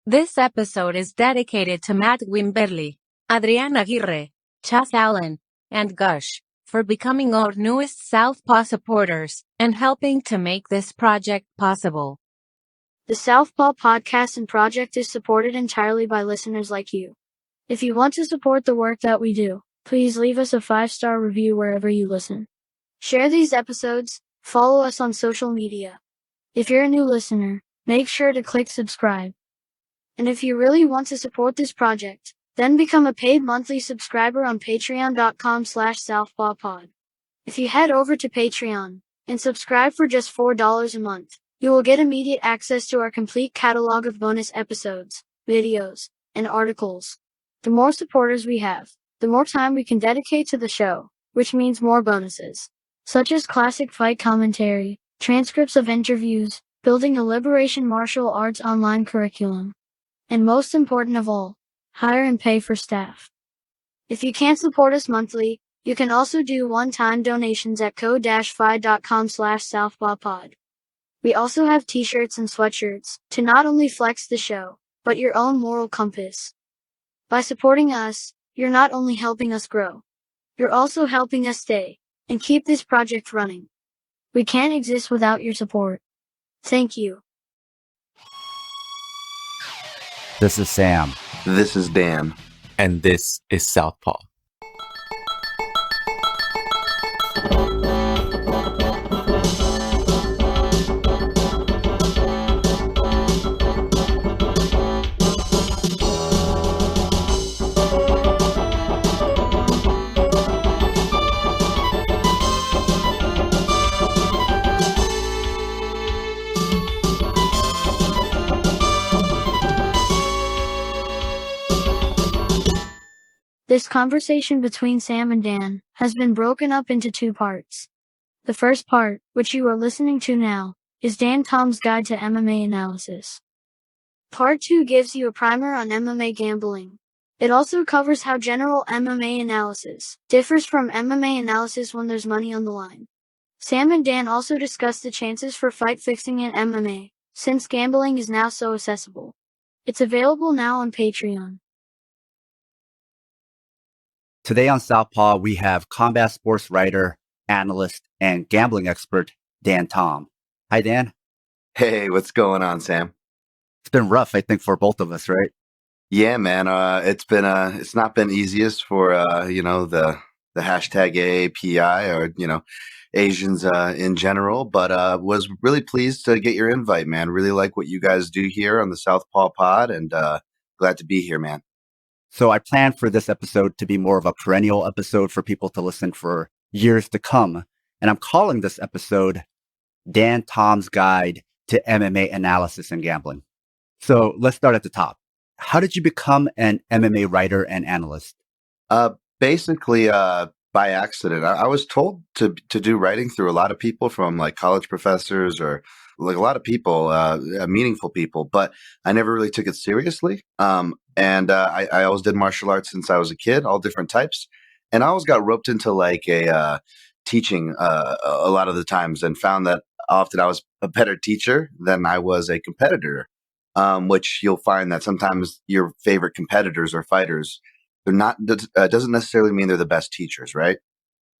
This episode is dedicated to Matt Wimberly, Adrian Aguirre, Chas Allen, and Gush for becoming our newest Southpaw supporters and helping to make this project possible. The Southpaw podcast and project is supported entirely by listeners like you. If you want to support the work that we do, please leave us a 5-star review wherever you listen. Share these episodes, follow us on social media. If you're a new listener, make sure to click subscribe. And if you really want to support this project, then become a paid monthly subscriber on patreon.com/southpawpod. If you head over to Patreon and subscribe for just $4 a month, you will get immediate access to our complete catalog of bonus episodes, videos, and articles. The more supporters we have, the more time we can dedicate to the show, which means more bonuses, such as classic fight commentary, transcripts of interviews, building a liberation martial arts online curriculum, and most important of all, hire and pay for staff. If you can't support us monthly, you can also do one-time donations at ko-fi.com/southpawpod. We also have t-shirts and sweatshirts to not only flex the show, but your own moral compass. By supporting us, you're not only helping us grow, you're also helping us stay and keep this project running. We can't exist without your support. Thank you. This is Sam. This is Dan. And this is Southpaw. This conversation between Sam and Dan has been broken up into 2 parts. The first part, which you are listening to now, is Dan Tom's Guide to MMA Analysis. Part 2 gives you a primer on MMA gambling. It also covers how general MMA analysis differs from MMA analysis when there's money on the line. Sam and Dan also discuss the chances for fight fixing in MMA, since gambling is now so accessible. It's available now on Patreon. Today on Southpaw, we have combat sports writer, analyst, and gambling expert, Dan Tom. Hi, Dan. Hey, what's going on, Sam? It's been rough, I think, for both of us, right? Yeah, man. It's not been easiest for the hashtag AAPI or Asians in general, but was really pleased to get your invite, man. Really like what you guys do here on the Southpaw Pod, and glad to be here, man. So I plan for this episode to be more of a perennial episode for people to listen for years to come. And I'm calling this episode Dan Tom's Guide to MMA Analysis and Gambling. So let's start at the top. How did you become an MMA writer and analyst? Basically, by accident. I was told to do writing through a lot of people, from like college professors or like a lot of people, meaningful people, but I never really took it seriously. And I always did martial arts since I was a kid, all different types. And I always got roped into like a teaching a lot of the times, and found that often I was a better teacher than I was a competitor, which you'll find that sometimes your favorite competitors or fighters, they're not, doesn't necessarily mean they're the best teachers, right?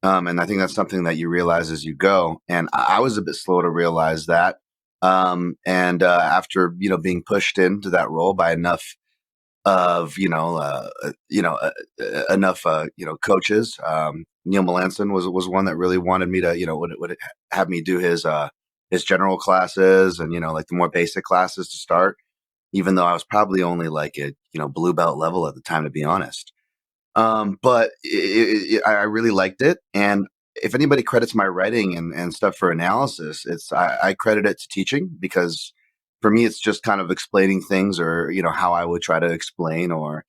And I think that's something that you realize as you go. And I was a bit slow to realize that. And after, being pushed into that role by enough of, enough, coaches, Neil Melanson was one that really wanted me to, would have me do his general classes and, like the more basic classes to start, even though I was probably only like at, blue belt level at the time, to be honest. But I really liked it. And if anybody credits my writing and stuff for analysis, I credit it to teaching, because for me, it's just kind of explaining things, or, how I would try to explain or,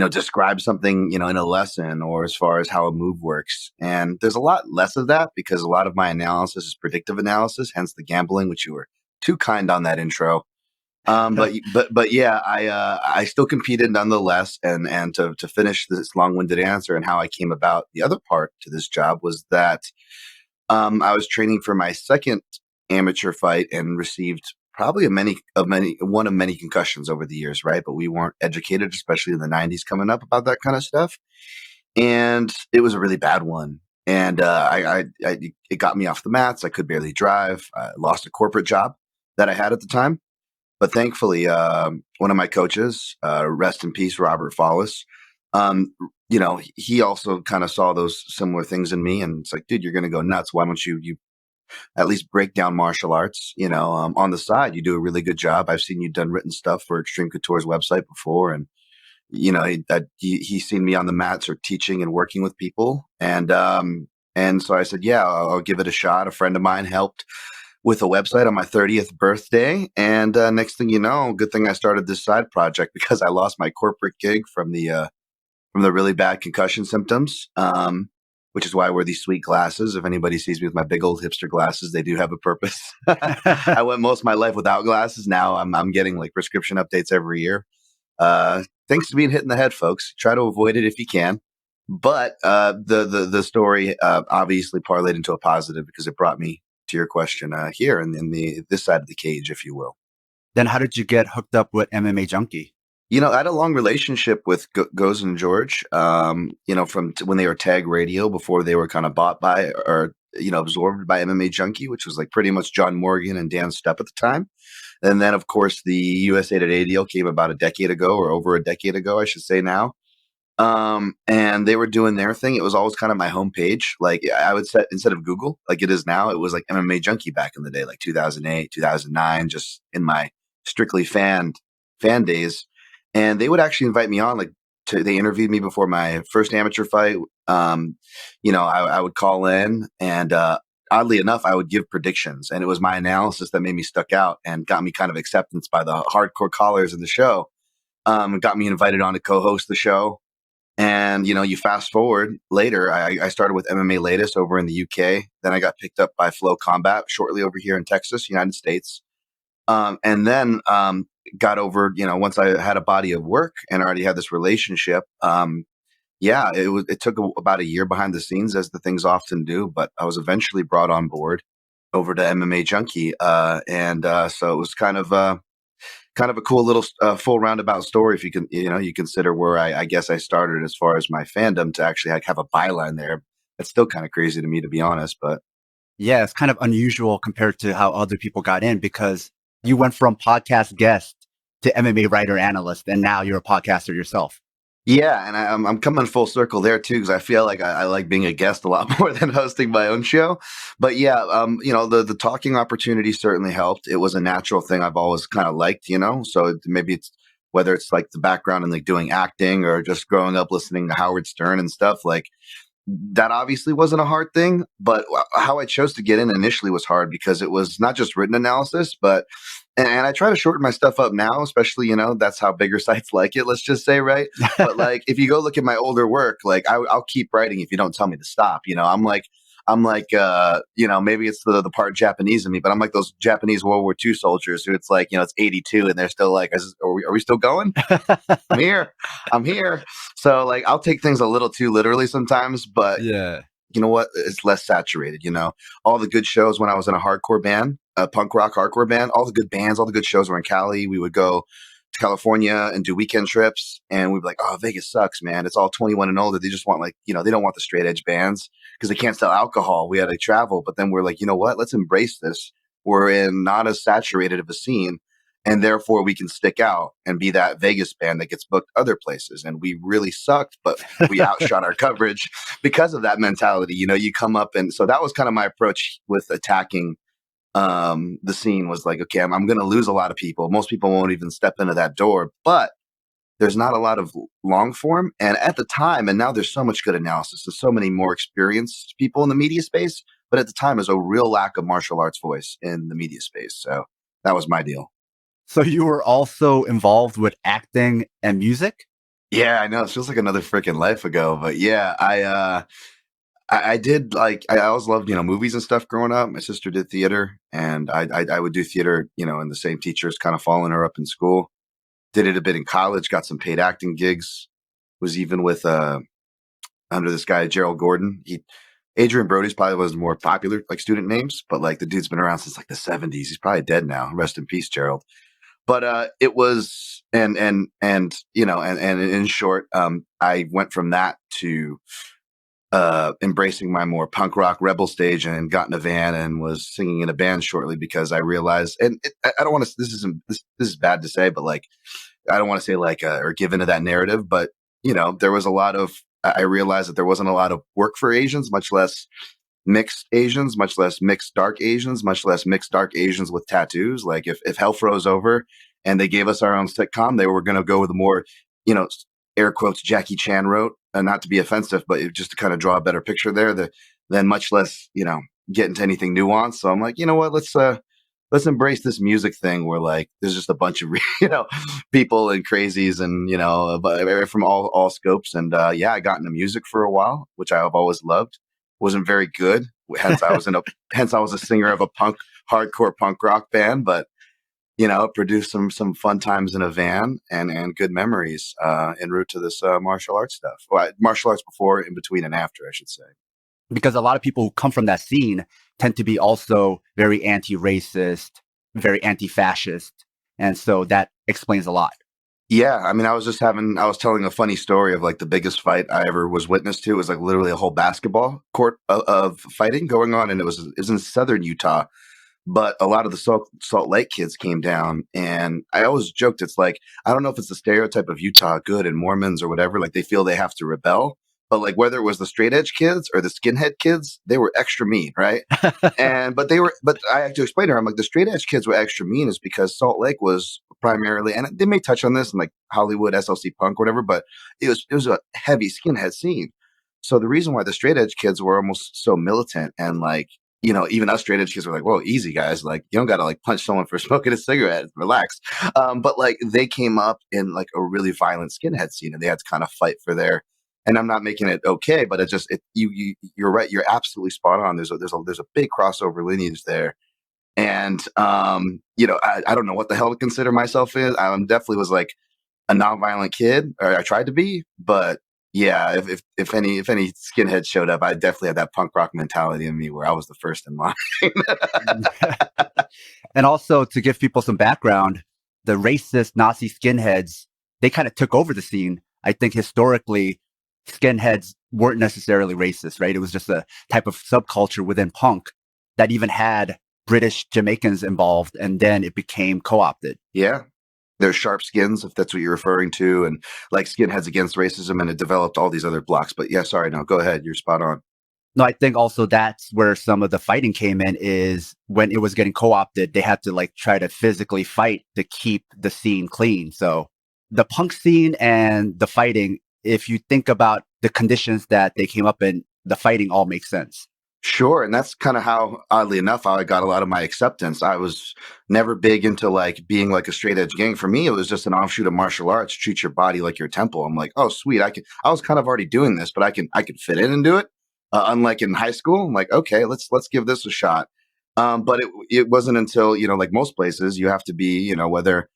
describe something, in a lesson, or as far as how a move works. And there's a lot less of that, because a lot of my analysis is predictive analysis, hence the gambling, which you were too kind on that intro. But yeah, I still competed nonetheless. And to finish this long-winded answer and how I came about, the other part to this job was that I was training for my second amateur fight and received probably one of many concussions over the years, right? But we weren't educated, especially in the 90s coming up, about that kind of stuff. And it was a really bad one. And it got me off the mats. I could barely drive. I lost a corporate job that I had at the time. But thankfully, one of my coaches, rest in peace, Robert Follis, he also kind of saw those similar things in me. And it's like, dude, you're going to go nuts. Why don't you at least break down martial arts, on the side? You do a really good job. I've seen you done written stuff for Extreme Couture's website before. And, he's seen me on the mats or teaching and working with people. And so I said, yeah, I'll give it a shot. A friend of mine helped with a website on my 30th birthday. And next thing you know, good thing I started this side project because I lost my corporate gig from the really bad concussion symptoms, which is why I wear these sweet glasses. If anybody sees me with my big old hipster glasses, they do have a purpose. I went most of my life without glasses. Now I'm getting like prescription updates every year. Thanks to being hit in the head, folks. Try to avoid it if you can. But the story obviously parlayed into a positive because it brought me to your question here in this side of the cage, if you will. Then how did you get hooked up with MMA Junkie? I had a long relationship with Goes and George, from when they were Tag Radio before they were kind of bought by or, absorbed by MMA Junkie, which was like pretty much John Morgan and Dan Stepp at the time. And then, of course, the USA Today deal came about a decade ago or over a decade ago, I should say now. And they were doing their thing. It was always kind of my homepage. Like I would set instead of Google, like it is now, it was like MMA Junkie back in the day, like 2008, 2009, just in my strictly fan days. And they would actually invite me on, they interviewed me before my first amateur fight. I would call in and, oddly enough, I would give predictions, and it was my analysis that made me stuck out and got me kind of acceptance by the hardcore callers in the show. Got me invited on to co-host the show. And, you fast forward later, I started with MMA Latest over in the UK. Then I got picked up by Flow Combat shortly over here in Texas, United States. And then got over, once I had a body of work and already had this relationship, it took about a year behind the scenes, as the things often do, but I was eventually brought on board over to MMA Junkie. So it was kind of a cool little full roundabout story if you can, you consider where I guess I started as far as my fandom to actually have a byline there. It's still kind of crazy to me, to be honest, but. Yeah, it's kind of unusual compared to how other people got in because you went from podcast guest to MMA writer analyst, and now you're a podcaster yourself. Yeah, and I'm coming full circle there too, because I feel like I like being a guest a lot more than hosting my own show. But yeah, the talking opportunity certainly helped. It was a natural thing I've always kind of liked, So maybe it's whether it's like the background in like doing acting or just growing up listening to Howard Stern and stuff like that. Obviously wasn't a hard thing, but how I chose to get in initially was hard because it was not just written analysis, but. And I try to shorten my stuff up now, especially, that's how bigger sites like it, let's just say, right? But like, if you go look at my older work, like I'll keep writing if you don't tell me to stop. I'm like, maybe it's the part Japanese in me, but I'm like those Japanese World War II soldiers who it's like, it's 82 and they're still like, are we still going? I'm here. So like, I'll take things a little too literally sometimes, but yeah. You know what? It's less saturated, all the good shows when I was in a hardcore band, a punk rock hardcore band, all the good bands, all the good shows were in Cali. We would go to California and do weekend trips. And we'd be like, oh, Vegas sucks, man. It's all 21 and older. They just want they don't want the straight edge bands because they can't sell alcohol. We had to travel. But then we're like, you know what? Let's embrace this. We're in not as saturated of a scene. And therefore we can stick out and be that Vegas band that gets booked other places. And we really sucked, but we outshot our coverage because of that mentality. You come up and so that was kind of my approach with attacking the scene was like, okay, I'm going to lose a lot of people. Most people won't even step into that door, but there's not a lot of long form. And at the time, and now there's so much good analysis. There's so many more experienced people in the media space. But at the time, there's a real lack of martial arts voice in the media space. So that was my deal. So you were also involved with acting and music? Yeah, I know. It feels like another freaking life ago. But yeah, I did I always loved, movies and stuff growing up. My sister did theater and I would do theater, and the same teachers kind of following her up in school. Did it a bit in college, got some paid acting gigs, was even with, under this guy, Gerald Gordon. Adrian Brody's probably was more popular, like student names, but like the dude's been around since like the 70s. He's probably dead now. Rest in peace, Gerald. But it was, and in short, I went from that to embracing my more punk rock rebel stage and got in a van and was singing in a band shortly because I realized, I don't want to, this is bad to say, but like, I don't want to say like, or give into that narrative, but there was I realized that there wasn't a lot of work for Asians, much less mixed Asians, much less mixed dark Asians, much less mixed dark Asians with tattoos. Like if hell froze over and they gave us our own sitcom, they were going to go with a more, air quotes, Jackie Chan wrote, not to be offensive, but just to kind of draw a better picture there, then much less, get into anything nuanced. So I'm like, you know what, let's embrace this music thing where like there's just a bunch of people and crazies and from all scopes. And I got into music for a while, which I've always loved. Wasn't very good, hence I was a singer of a hardcore punk rock band, but produced some fun times in a van and good memories en route to this martial arts stuff. Well, martial arts before, in between, and after, I should say. Because a lot of people who come from that scene tend to be also very anti-racist, very anti-fascist. And so that explains a lot. Yeah. I mean, I was telling a funny story of like the biggest fight I ever was witness to. It was like literally a whole basketball court of fighting going on. And it was in southern Utah. But a lot of the Salt Lake kids came down, and I always joked, it's like, I don't know if it's the stereotype of Utah good and Mormons or whatever, like they feel they have to rebel. But like whether it was the straight edge kids or the skinhead kids, they were extra mean, right? But I have to explain to her, I'm like, the straight edge kids were extra mean is because Salt Lake was primarily, and they may touch on this in like Hollywood, SLC punk, whatever, but it was a heavy skinhead scene. So the reason why the straight edge kids were almost so militant and like, even us straight edge kids were like, whoa, easy guys. Like, you don't got to like punch someone for smoking a cigarette. Relax. But like they came up in like a really violent skinhead scene and they had to kind of fight for their, and I'm not making it okay, but you're right. You're absolutely spot on. There's a big crossover lineage there. And, I don't know what the hell to consider myself is. I definitely was like a nonviolent kid, or I tried to be, but yeah, if any skinhead showed up, I definitely had that punk rock mentality in me where I was the first in line. And also to give people some background, the racist Nazi skinheads, they kind of took over the scene. I think historically, skinheads weren't necessarily racist, right? It was just a type of subculture within punk that even had British Jamaicans involved, and then it became co-opted. Yeah. There's sharp skins, if that's what you're referring to, and like skinheads against racism, and it developed all these other blocks. But yeah, sorry, no, go ahead. You're spot on. No, I think also that's where some of the fighting came in, is when it was getting co-opted, they had to like try to physically fight to keep the scene clean. So the punk scene and the fighting, if you think about the conditions that they came up in, the fighting all makes sense. Sure. And that's kind of how, oddly enough, how I got a lot of my acceptance. I was never big into like being like a straight edge gang. For me, it was just an offshoot of martial arts. Treat your body like your temple. I'm like, oh, sweet. I was kind of already doing this, but I could fit in and do it. Unlike in high school, I'm like, okay, let's give this a shot. But it wasn't until, like most places, you have to be, whether,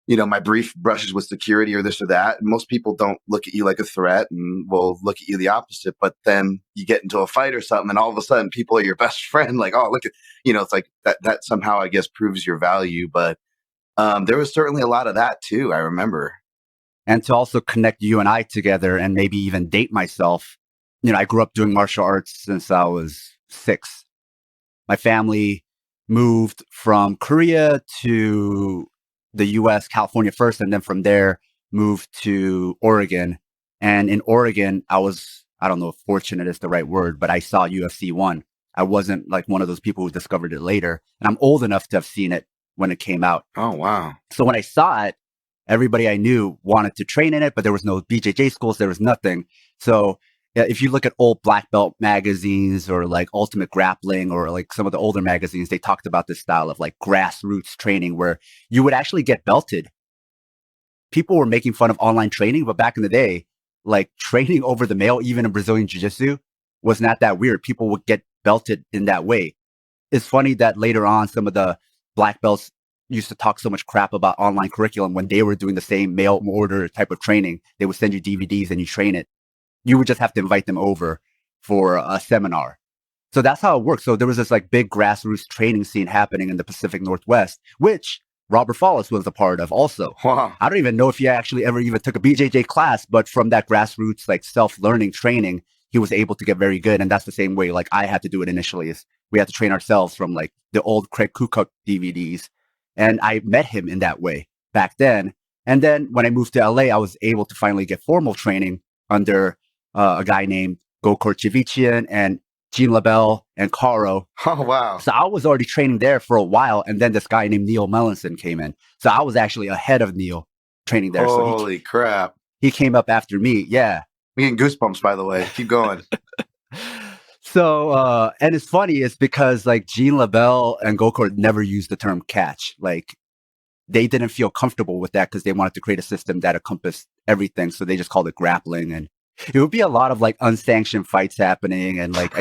my brief brushes with security or this or that. Most people don't look at you like a threat and will look at you the opposite. But then you get into a fight or something and all of a sudden people are your best friend. Like, oh, look at, it's like that somehow, I guess, proves your value. But there was certainly a lot of that too, I remember. And to also connect you and I together and maybe even date myself, I grew up doing martial arts since I was 6. My family moved from Korea to the US, California first, and then from there moved to Oregon. And in Oregon, I don't know if fortunate is the right word, but I saw UFC 1. I wasn't like one of those people who discovered it later. And I'm old enough to have seen it when it came out. Oh, wow. So when I saw it, everybody I knew wanted to train in it, but there was no BJJ schools. There was nothing. So if you look at old black belt magazines or like Ultimate Grappling or like some of the older magazines, they talked about this style of like grassroots training where you would actually get belted. People were making fun of online training, but back in the day, like training over the mail, even in Brazilian Jiu-Jitsu, was not that weird. People would get belted in that way. It's funny that later on, some of the black belts used to talk so much crap about online curriculum when they were doing the same mail order type of training. They would send you DVDs and you train it. You would just have to invite them over for a seminar. So that's how it works. So there was this like big grassroots training scene happening in the Pacific Northwest, which Robert Follis was a part of also. Wow. I don't even know if he actually ever even took a BJJ class, but from that grassroots like self-learning training, he was able to get very good. And that's the same way like I had to do it initially, is we had to train ourselves from like the old Craig Kukuk DVDs. And I met him in that way back then. And then when I moved to LA, I was able to finally get formal training under a guy named Gokor Chivichian and Gene LaBelle and Caro. Oh, wow. So I was already training there for a while. And then this guy named Neil Melanson came in. So I was actually ahead of Neil training there. Holy crap. He came up after me. Yeah. I'm getting goosebumps, by the way. Keep going. So, and it's funny, it's because like Gene LaBelle and Gokor never used the term catch. Like they didn't feel comfortable with that because they wanted to create a system that encompassed everything. So they just called it grappling. And it would be a lot of like unsanctioned fights happening. And like,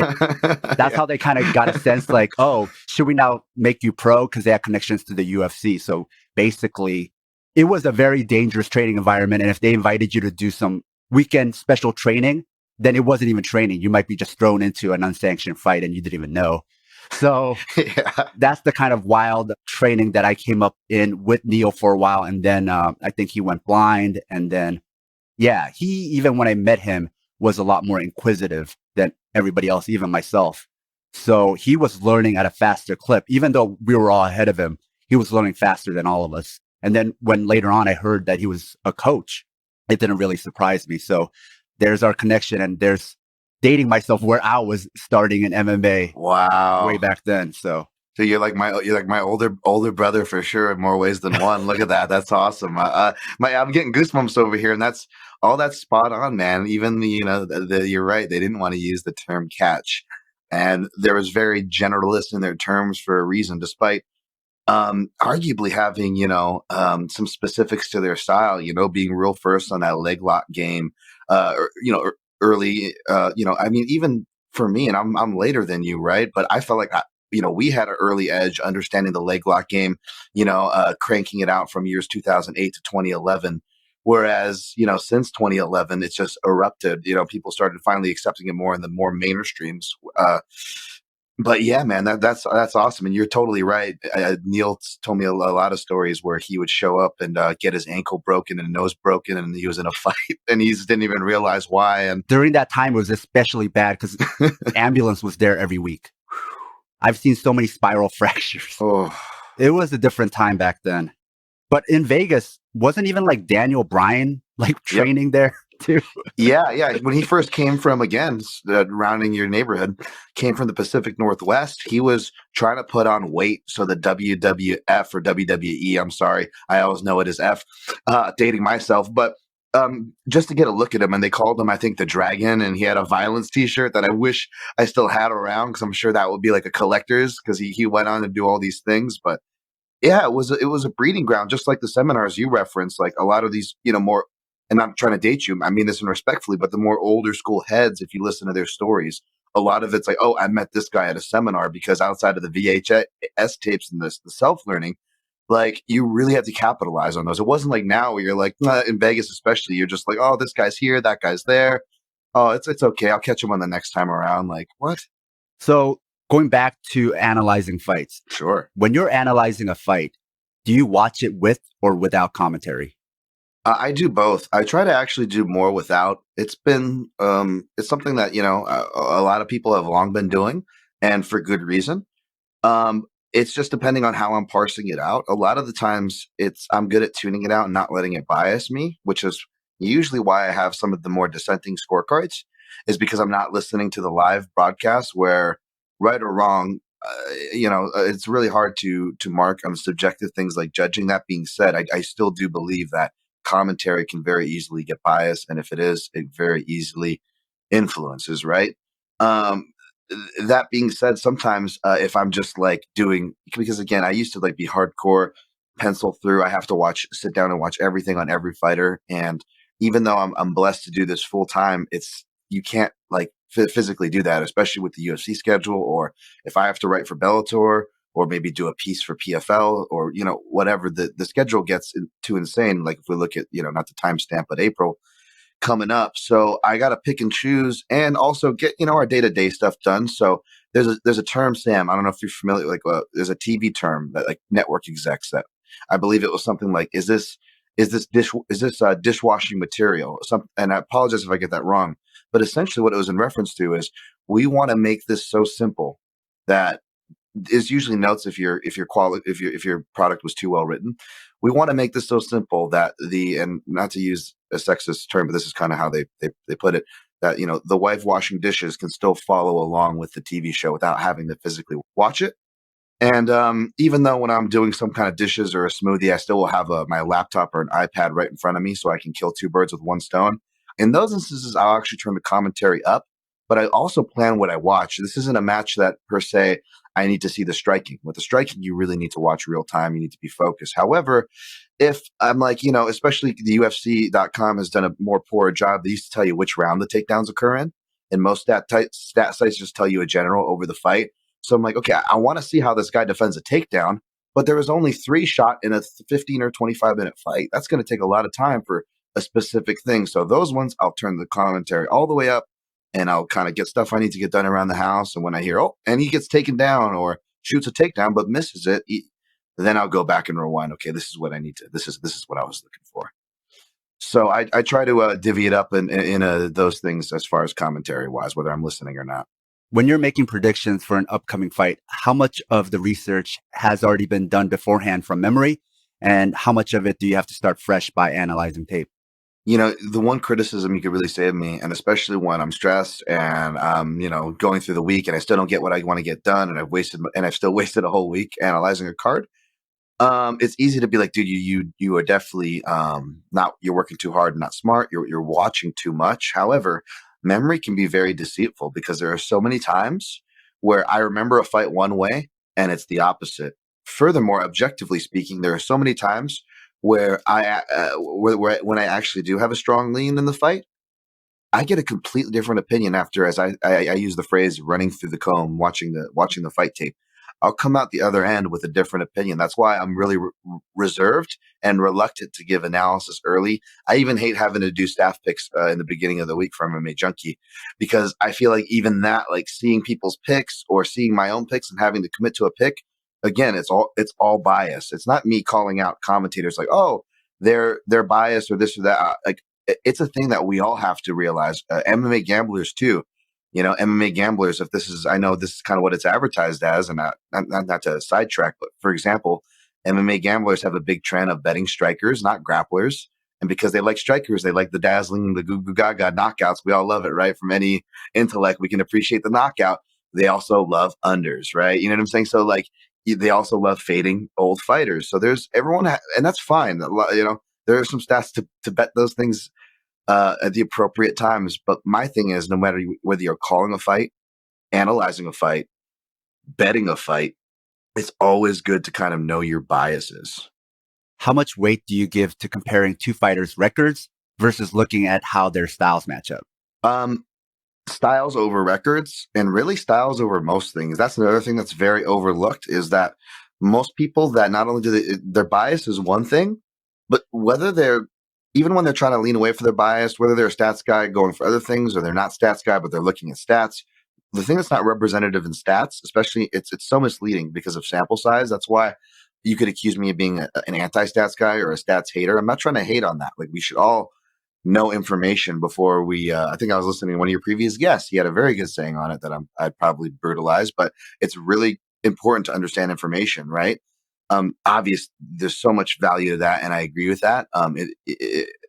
that's how they kind of got a sense like, oh, should we now make you pro? Because they had connections to the UFC. So basically, it was a very dangerous training environment. And if they invited you to do some weekend special training, then it wasn't even training. You might be just thrown into an unsanctioned fight and you didn't even know. So that's the kind of wild training that I came up in with Neil for a while. And then I think he went blind. And then, yeah, he, even when I met him, was a lot more inquisitive than everybody else, even myself. So he was learning at a faster clip. Even though we were all ahead of him, he was learning faster than all of us. And then when later on I heard that he was a coach, it didn't really surprise me. So there's our connection, and there's dating myself where I was starting in MMA. Wow. Way back then. So you're like my older brother for sure in more ways than one. Look at that. That's awesome. I'm getting goosebumps over here, and that's spot on, man. Even you're right. They didn't want to use the term catch, and there was very generalist in their terms for a reason, despite arguably having, some specifics to their style, being real first on that leg lock game, early, I mean, even for me, and I'm later than you, right? But I felt like, we had an early edge understanding the leg lock game, cranking it out from years 2008 to 2011. Whereas, since 2011, it's just erupted. People started finally accepting it more in the more mainstreams. But yeah, man, that's awesome. And you're totally right. Neil told me a lot of stories where he would show up and get his ankle broken and nose broken, and he was in a fight and he just didn't even realize why. And during that time, it was especially bad because ambulance was there every week. I've seen so many spiral fractures. Oh. It was a different time back then. But in Vegas, wasn't even like Daniel Bryan like training there too? Yeah. When he first came from, again, rounding your neighborhood, came from the Pacific Northwest, he was trying to put on weight. So the WWF or WWE, I'm sorry, I always know it as F, dating myself, but just to get a look at him, and they called him, I think, the Dragon, and he had a Violence t-shirt that I wish I still had around, because I'm sure that would be like a collector's, because he went on to do all these things. But yeah, it was a breeding ground, just like the seminars you referenced. Like a lot of these, more, and I'm trying to date you, I mean this respectfully, but the more older school heads, if you listen to their stories, a lot of it's like, oh, I met this guy at a seminar, because outside of the VHS tapes and the self-learning, like you really have to capitalize on those. It wasn't like now where you're like, in Vegas especially, you're just like, oh, this guy's here, that guy's there. Oh, it's okay. I'll catch him on the next time around. Like, what? So going back to analyzing fights. Sure. When you're analyzing a fight, do you watch it with or without commentary? I do both. I try to actually do more without. It's been, it's something that, a lot of people have long been doing, and for good reason. It's just depending on how I'm parsing it out. A lot of the times I'm good at tuning it out and not letting it bias me, which is usually why I have some of the more dissenting scorecards, is because I'm not listening to the live broadcast where, right or wrong, it's really hard to mark on subjective things like judging. That being said, I still do believe that commentary can very easily get biased. And if it is, it very easily influences, right? That being said, sometimes if I'm just like doing, because again, I used to like be hardcore pencil through. I have to sit down and watch everything on every fighter. And even though I'm blessed to do this full time, you can't like physically do that, especially with the UFC schedule, or if I have to write for Bellator, or maybe do a piece for PFL, or, whatever, the schedule gets too insane. Like if we look at, not the timestamp, but April, coming up. So I got to pick and choose and also get, our day-to-day stuff done. So there's a term, Sam, I don't know if you're familiar, like there's a TV term that like network execs that I believe it was something like, is this dishwashing material? And I apologize if I get that wrong, but essentially what it was in reference to is we want to make this so simple that is usually notes if your product was too well written. We want to make this so simple that and not to use a sexist term, but this is kind of how they put it, that the wife washing dishes can still follow along with the TV show without having to physically watch it. And even though when I'm doing some kind of dishes or a smoothie, I still will have my laptop or an iPad right in front of me so I can kill two birds with one stone. In those instances, I'll actually turn the commentary up, but I also plan what I watch. This isn't a match that per se I need to see the striking. With the striking, you really need to watch real time. You need to be focused. However, if I'm like, especially the UFC.com has done a more poor job. They used to tell you which round the takedowns occur in. And most stat sites just tell you a general over the fight. So I'm like, okay, I want to see how this guy defends a takedown, but there was only 3 shot in a 15 or 25 minute fight. That's going to take a lot of time for a specific thing. So those ones, I'll turn the commentary all the way up and I'll kind of get stuff I need to get done around the house. And when I hear, and he gets taken down or shoots a takedown, but misses it, then I'll go back and rewind. Okay, this is what I need to, this is what I was looking for. So I try to divvy it up in those things as far as commentary wise, whether I'm listening or not. When you're making predictions for an upcoming fight, how much of the research has already been done beforehand from memory? And how much of it do you have to start fresh by analyzing tape? The one criticism you could really say of me, and especially when I'm stressed and going through the week and I still don't get what I want to get done, and I've still wasted a whole week analyzing a card. It's easy to be like, dude, you are definitely you're working too hard and not smart. You're watching too much. However, memory can be very deceitful because there are so many times where I remember a fight one way and it's the opposite. Furthermore, objectively speaking, there are so many times where when I actually do have a strong lean in the fight, I get a completely different opinion after, as I use the phrase, running through the comb, watching the fight tape. I'll come out the other end with a different opinion. That's why I'm really reserved and reluctant to give analysis early. I even hate having to do staff picks in the beginning of the week for MMA Junkie, because I feel like even that, like seeing people's picks or seeing my own picks and having to commit to a pick, again, it's all bias. It's not me calling out commentators like, oh, they're biased or this or that. Like, it's a thing that we all have to realize. MMA gamblers too. MMA gamblers, I know this is kind of what it's advertised as, and not to sidetrack, but for example, MMA gamblers have a big trend of betting strikers, not grapplers. And because they like strikers, they like the dazzling, the goo goo gaga knockouts. We all love it, right? From any intellect, we can appreciate the knockout. They also love unders, right? You know what I'm saying? So like, they also love fading old fighters. So there's and that's fine. There are some stats to bet those things at the appropriate times. But my thing is, no matter whether you're calling a fight, analyzing a fight, betting a fight, it's always good to kind of know your biases. How much weight do you give to comparing two fighters' records versus looking at how their styles match up? Styles over records, and really styles over most things. That's another thing that's very overlooked, is that most people that not only do their bias is one thing, but even when they're trying to lean away from their bias, whether they're a stats guy going for other things or they're not stats guy, but they're looking at stats, the thing that's not representative in stats, especially, it's so misleading because of sample size. That's why you could accuse me of being an anti-stats guy or a stats hater. I'm not trying to hate on that. Like, we should all know information before we, I think I was listening to one of your previous guests. He had a very good saying on it that I'd probably brutalize, but it's really important to understand information, right? Obvious, there's so much value to that, and I agree with that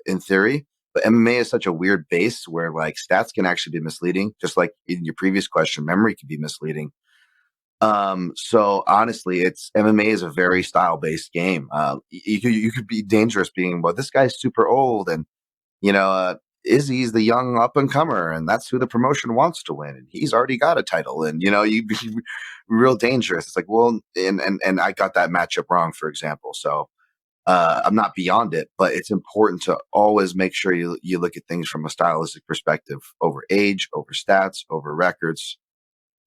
in theory. But MMA is such a weird base where like stats can actually be misleading, just like in your previous question, memory can be misleading. So honestly, MMA is a very style based game. You could be dangerous being, well, this guy's super old, and Izzy's the young up and comer, and that's who the promotion wants to win, and he's already got a title, and you'd be real dangerous. It's like, well, and I got that matchup wrong, for example. So I'm not beyond it, but it's important to always make sure you look at things from a stylistic perspective, over age, over stats, over records.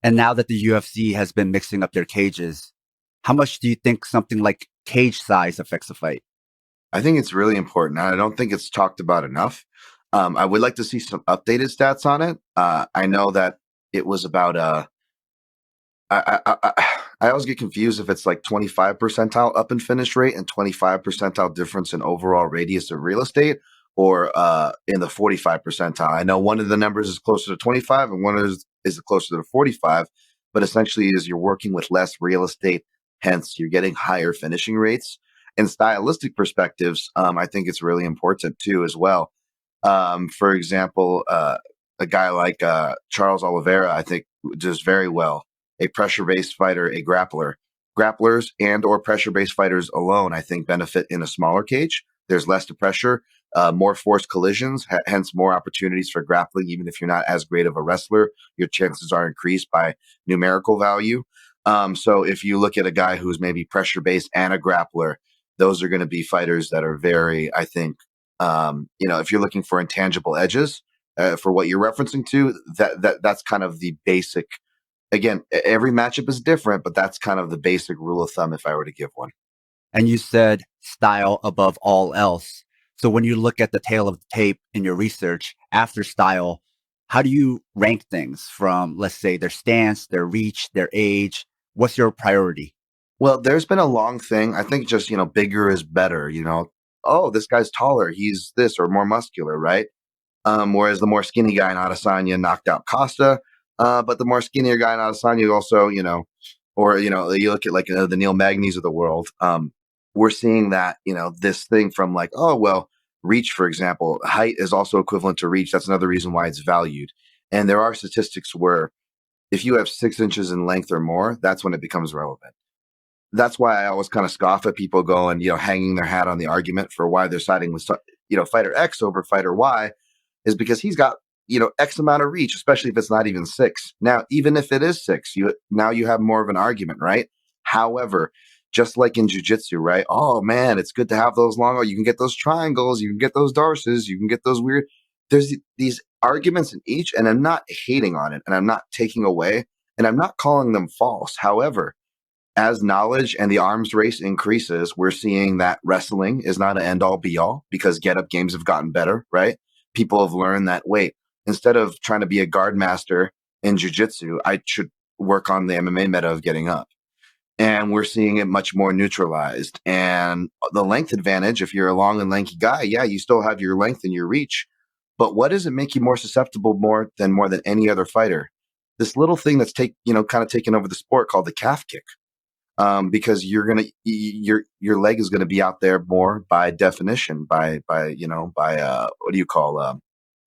And now that the UFC has been mixing up their cages, how much do you think something like cage size affects a fight? I think it's really important. I don't think it's talked about enough. I would like to see some updated stats on it. I know that it was about I always get confused if it's like 25 percentile up in finish rate and 25 percentile difference in overall radius of real estate, or in the 45 percentile. I know one of the numbers is closer to 25 and one is closer to 45, but essentially is you're working with less real estate, hence you're getting higher finishing rates. And stylistic perspectives, I think it's really important too as well. For example, a guy like Charles Oliveira, I think does very well. A pressure-based fighter, a grappler. Grapplers and or pressure-based fighters alone, I think, benefit in a smaller cage. There's less to pressure, more forced collisions, hence more opportunities for grappling. Even if you're not as great of a wrestler, your chances are increased by numerical value. So if you look at a guy who's maybe pressure-based and a grappler, those are going to be fighters that are very, I think, if you're looking for intangible edges for what you're referencing to, that's kind of the basic. Again, every matchup is different, but that's kind of the basic rule of thumb if I were to give one. And you said style above all else. So when you look at the tail of the tape in your research after style, how do you rank things from, let's say, their stance, their reach, their age? What's your priority? Well, there's been a long thing. I think just, bigger is better, Oh, this guy's taller. He's this or more muscular, right? Whereas the more skinny guy in Adesanya knocked out Costa. But the more skinnier guy in Adesanya also, you look at like the Neil Magny's of the world. We're seeing that, this thing from like, oh, well, reach, for example, height is also equivalent to reach. That's another reason why it's valued. And there are statistics where if you have 6 inches in length or more, that's when it becomes relevant. That's why I always kind of scoff at people going, hanging their hat on the argument for why they're siding with, fighter X over fighter Y, is because he's got, X amount of reach, especially if it's not even 6. Now, even if it is 6, you have more of an argument, right? However, just like in jiu-jitsu, right? Oh man, it's good to have those long, you can get those triangles, you can get those darces, you can get those weird, there's these arguments in each, and I'm not hating on it, and I'm not taking away, and I'm not calling them false. However, as knowledge and the arms race increases, we're seeing that wrestling is not an end-all be-all because get-up games have gotten better, right? People have learned that, wait, instead of trying to be a guard master in jiu-jitsu, I should work on the MMA meta of getting up. And we're seeing it much more neutralized. And the length advantage, if you're a long and lanky guy, yeah, you still have your length and your reach. But what does it make you more susceptible more than any other fighter? This little thing that's kind of taken over the sport called the calf kick. Because your leg is gonna be out there more by definition, by what do you call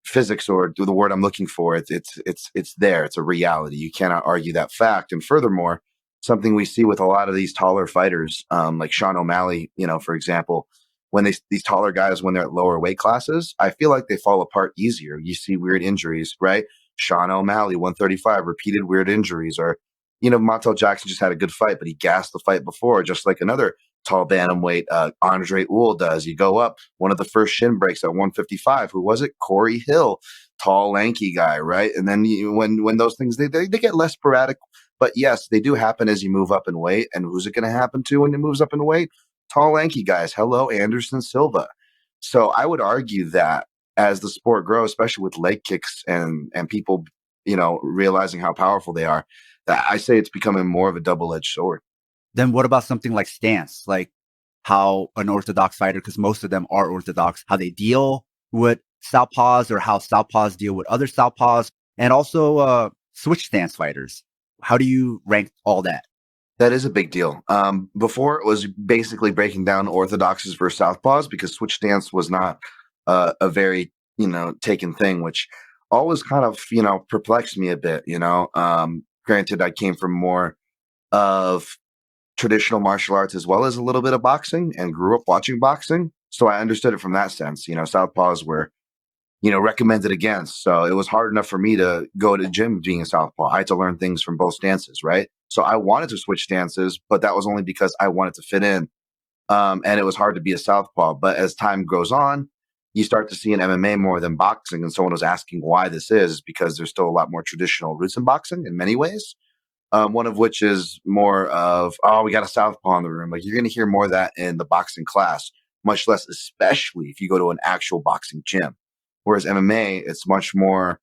physics, or the word I'm looking for. It's there. It's a reality. You cannot argue that fact. And furthermore, something we see with a lot of these taller fighters, like Sean O'Malley, for example, when these taller guys, when they're at lower weight classes, I feel like they fall apart easier. You see weird injuries, right? Sean O'Malley, 135, repeated weird injuries, or Montel Jackson just had a good fight, but he gassed the fight before, just like another tall bantamweight, Andre Ewell does. You go up, one of the first shin breaks at 155. Who was it? Corey Hill, tall, lanky guy, right? And then when those things, they get less sporadic, but yes, they do happen as you move up in weight. And who's it going to happen to when it moves up in weight? Tall, lanky guys. Hello, Anderson Silva. So I would argue that as the sport grows, especially with leg kicks and people, realizing how powerful they are, I say it's becoming more of a double-edged sword. Then what about something like stance, like how an orthodox fighter, because most of them are orthodox, how they deal with southpaws or how southpaws deal with other southpaws, and also switch stance fighters? How do you rank all that? That is a big deal. Before, it was basically breaking down orthodoxes versus southpaws because switch stance was not a very, taken thing, which always kind of, perplexed me a bit, Granted, I came from more of traditional martial arts as well as a little bit of boxing and grew up watching boxing. So I understood it from that sense. Southpaws were, recommended against. So it was hard enough for me to go to the gym being a southpaw. I had to learn things from both stances, right? So I wanted to switch stances, but that was only because I wanted to fit in. And it was hard to be a southpaw. But as time goes on, you start to see in MMA more than boxing. And someone was asking why this is because there's still a lot more traditional roots in boxing in many ways. One of which is more of, oh, we got a southpaw in the room. Like you're going to hear more of that in the boxing class, much less, especially if you go to an actual boxing gym Whereas MMA, it's much more,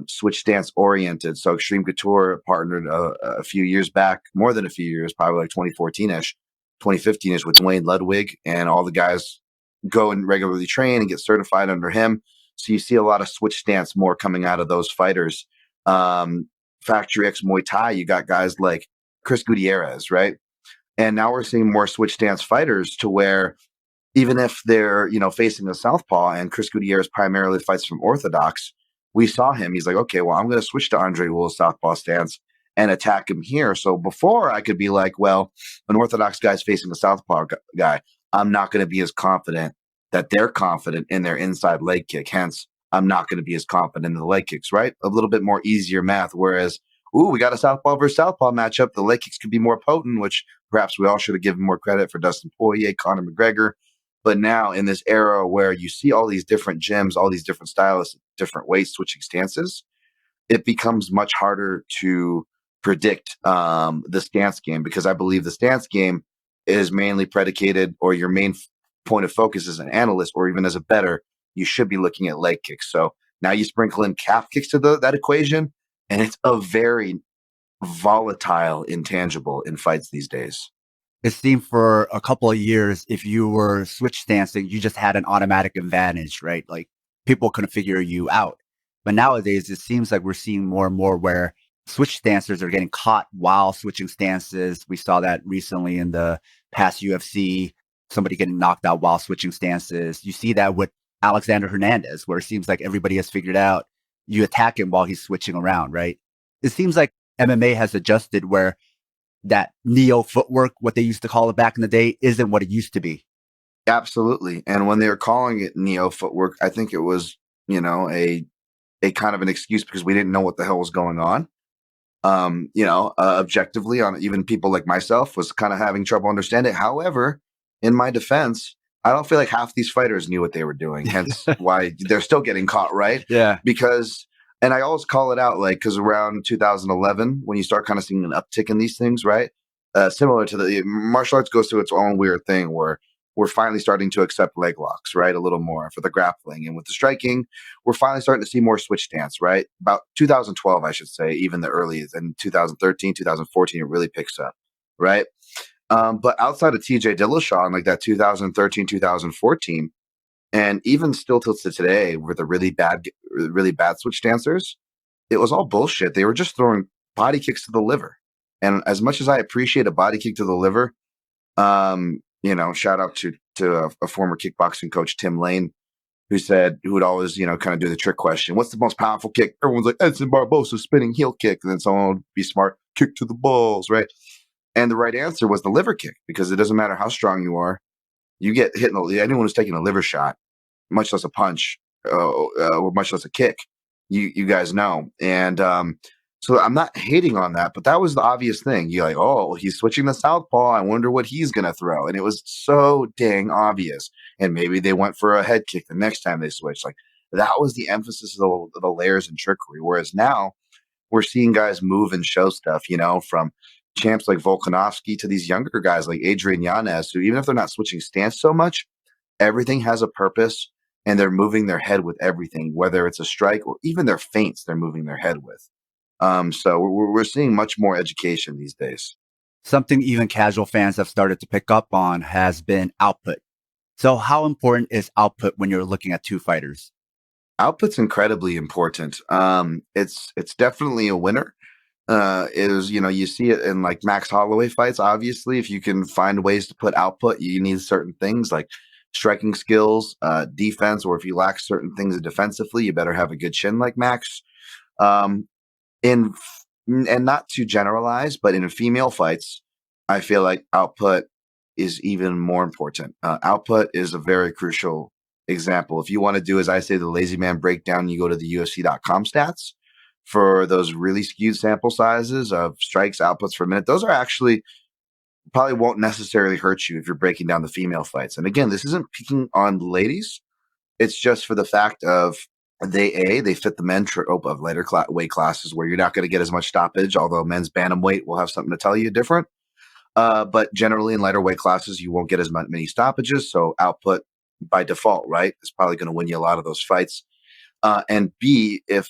switch stance oriented. So Extreme Couture partnered a few years back, more than a few years, probably like 2014-ish, 2015-ish with Wayne Ludwig, and all the guys go and regularly train and get certified under him. So you see a lot of switch stance more coming out of those fighters. Factory X Muay Thai, you got guys like Chris Gutierrez, right? And now we're seeing more switch stance fighters to where even if they're, facing a southpaw, and Chris Gutierrez primarily fights from orthodox, we saw him. He's like, okay, well, I'm going to switch to Andre Wooll's southpaw stance and attack him here. So before I could be like, well, an orthodox guy's facing a southpaw guy, I'm not going to be as confident that they're confident in their inside leg kick. Hence, I'm not going to be as confident in the leg kicks, right? A little bit more easier math. Whereas, we got a southpaw versus southpaw matchup. The leg kicks could be more potent, which perhaps we all should have given more credit for Dustin Poirier, Conor McGregor. But now in this era where you see all these different gyms, all these different stylists, different weights, switching stances, it becomes much harder to predict the stance game, because I believe the stance game is mainly predicated, or your main point of focus as an analyst or even as a bettor, you should be looking at leg kicks. So now you sprinkle in calf kicks to that equation, and it's a very volatile intangible in fights these days. It seemed for a couple of years, if you were switch stancing, you just had an automatic advantage, right? Like people couldn't figure you out. But nowadays, it seems like we're seeing more and more where switch stancers are getting caught while switching stances. We saw that recently in the past UFC, somebody getting knocked out while switching stances. You see that with Alexander Hernandez, where it seems like everybody has figured out you attack him while he's switching around, right? It seems like MMA has adjusted where that neo footwork, what they used to call it back in the day, isn't what it used to be. Absolutely. And when they were calling it neo footwork, I think it was, a kind of an excuse because we didn't know what the hell was going on. Objectively, on even people like myself was kind of having trouble understanding it. However, in my defense, I don't feel like half these fighters knew what they were doing. Hence why they're still getting caught, right? Yeah. And I always call it out, because around 2011, when you start kind of seeing an uptick in these things, right? Similar to the martial arts goes through its own weird thing where we're finally starting to accept leg locks, right? A little more for the grappling. And with the striking, we're finally starting to see more switch stance, right? About 2012, I should say, even the earliest. And 2013, 2014, it really picks up, right? But outside of TJ Dillashaw in like that 2013, 2014, and even still till to today with the really bad switch dancers, it was all bullshit. They were just throwing body kicks to the liver. And as much as I appreciate a body kick to the liver, shout out to a former kickboxing coach, Tim Lane, who would always, kind of do the trick question. What's the most powerful kick? Everyone's like, Edson Barbosa's spinning heel kick. And then someone would be smart, kick to the balls, right? And the right answer was the liver kick, because it doesn't matter how strong you are. You get hit anyone who's taking a liver shot, much less a punch, or much less a kick, you guys know. And so I'm not hating on that, but that was the obvious thing. You're like, oh, he's switching the southpaw. I wonder what he's going to throw. And it was so dang obvious. And maybe they went for a head kick the next time they switched. Like that was the emphasis of the layers and trickery. Whereas now we're seeing guys move and show stuff, from champs like Volkanovski to these younger guys like Adrian Yanez, who even if they're not switching stance so much, everything has a purpose. And they're moving their head with everything, whether it's a strike or even their feints, they're moving their head with. So we're seeing much more education these days. Something even casual fans have started to pick up on has been output. So how important is output when you're looking at two fighters? Output's incredibly important. It's definitely a winner. You see it in like Max Holloway fights. Obviously, if you can find ways to put output, you need certain things like striking skills, defense, or if you lack certain things defensively, you better have a good chin like Max. And not to generalize, but in female fights, I feel like output is even more important. Output is a very crucial example. If you want to do, as I say, the lazy man breakdown, you go to the UFC.com stats for those really skewed sample sizes of strikes, outputs per minute. Those are actually probably won't necessarily hurt you if you're breaking down the female fights. And again, this isn't picking on ladies. It's just for the fact of they fit the men trope of lighter weight classes where you're not going to get as much stoppage, although men's bantamweight will have something to tell you different. But generally in lighter weight classes, you won't get as many stoppages. So output by default, right? It's probably going to win you a lot of those fights. And B, if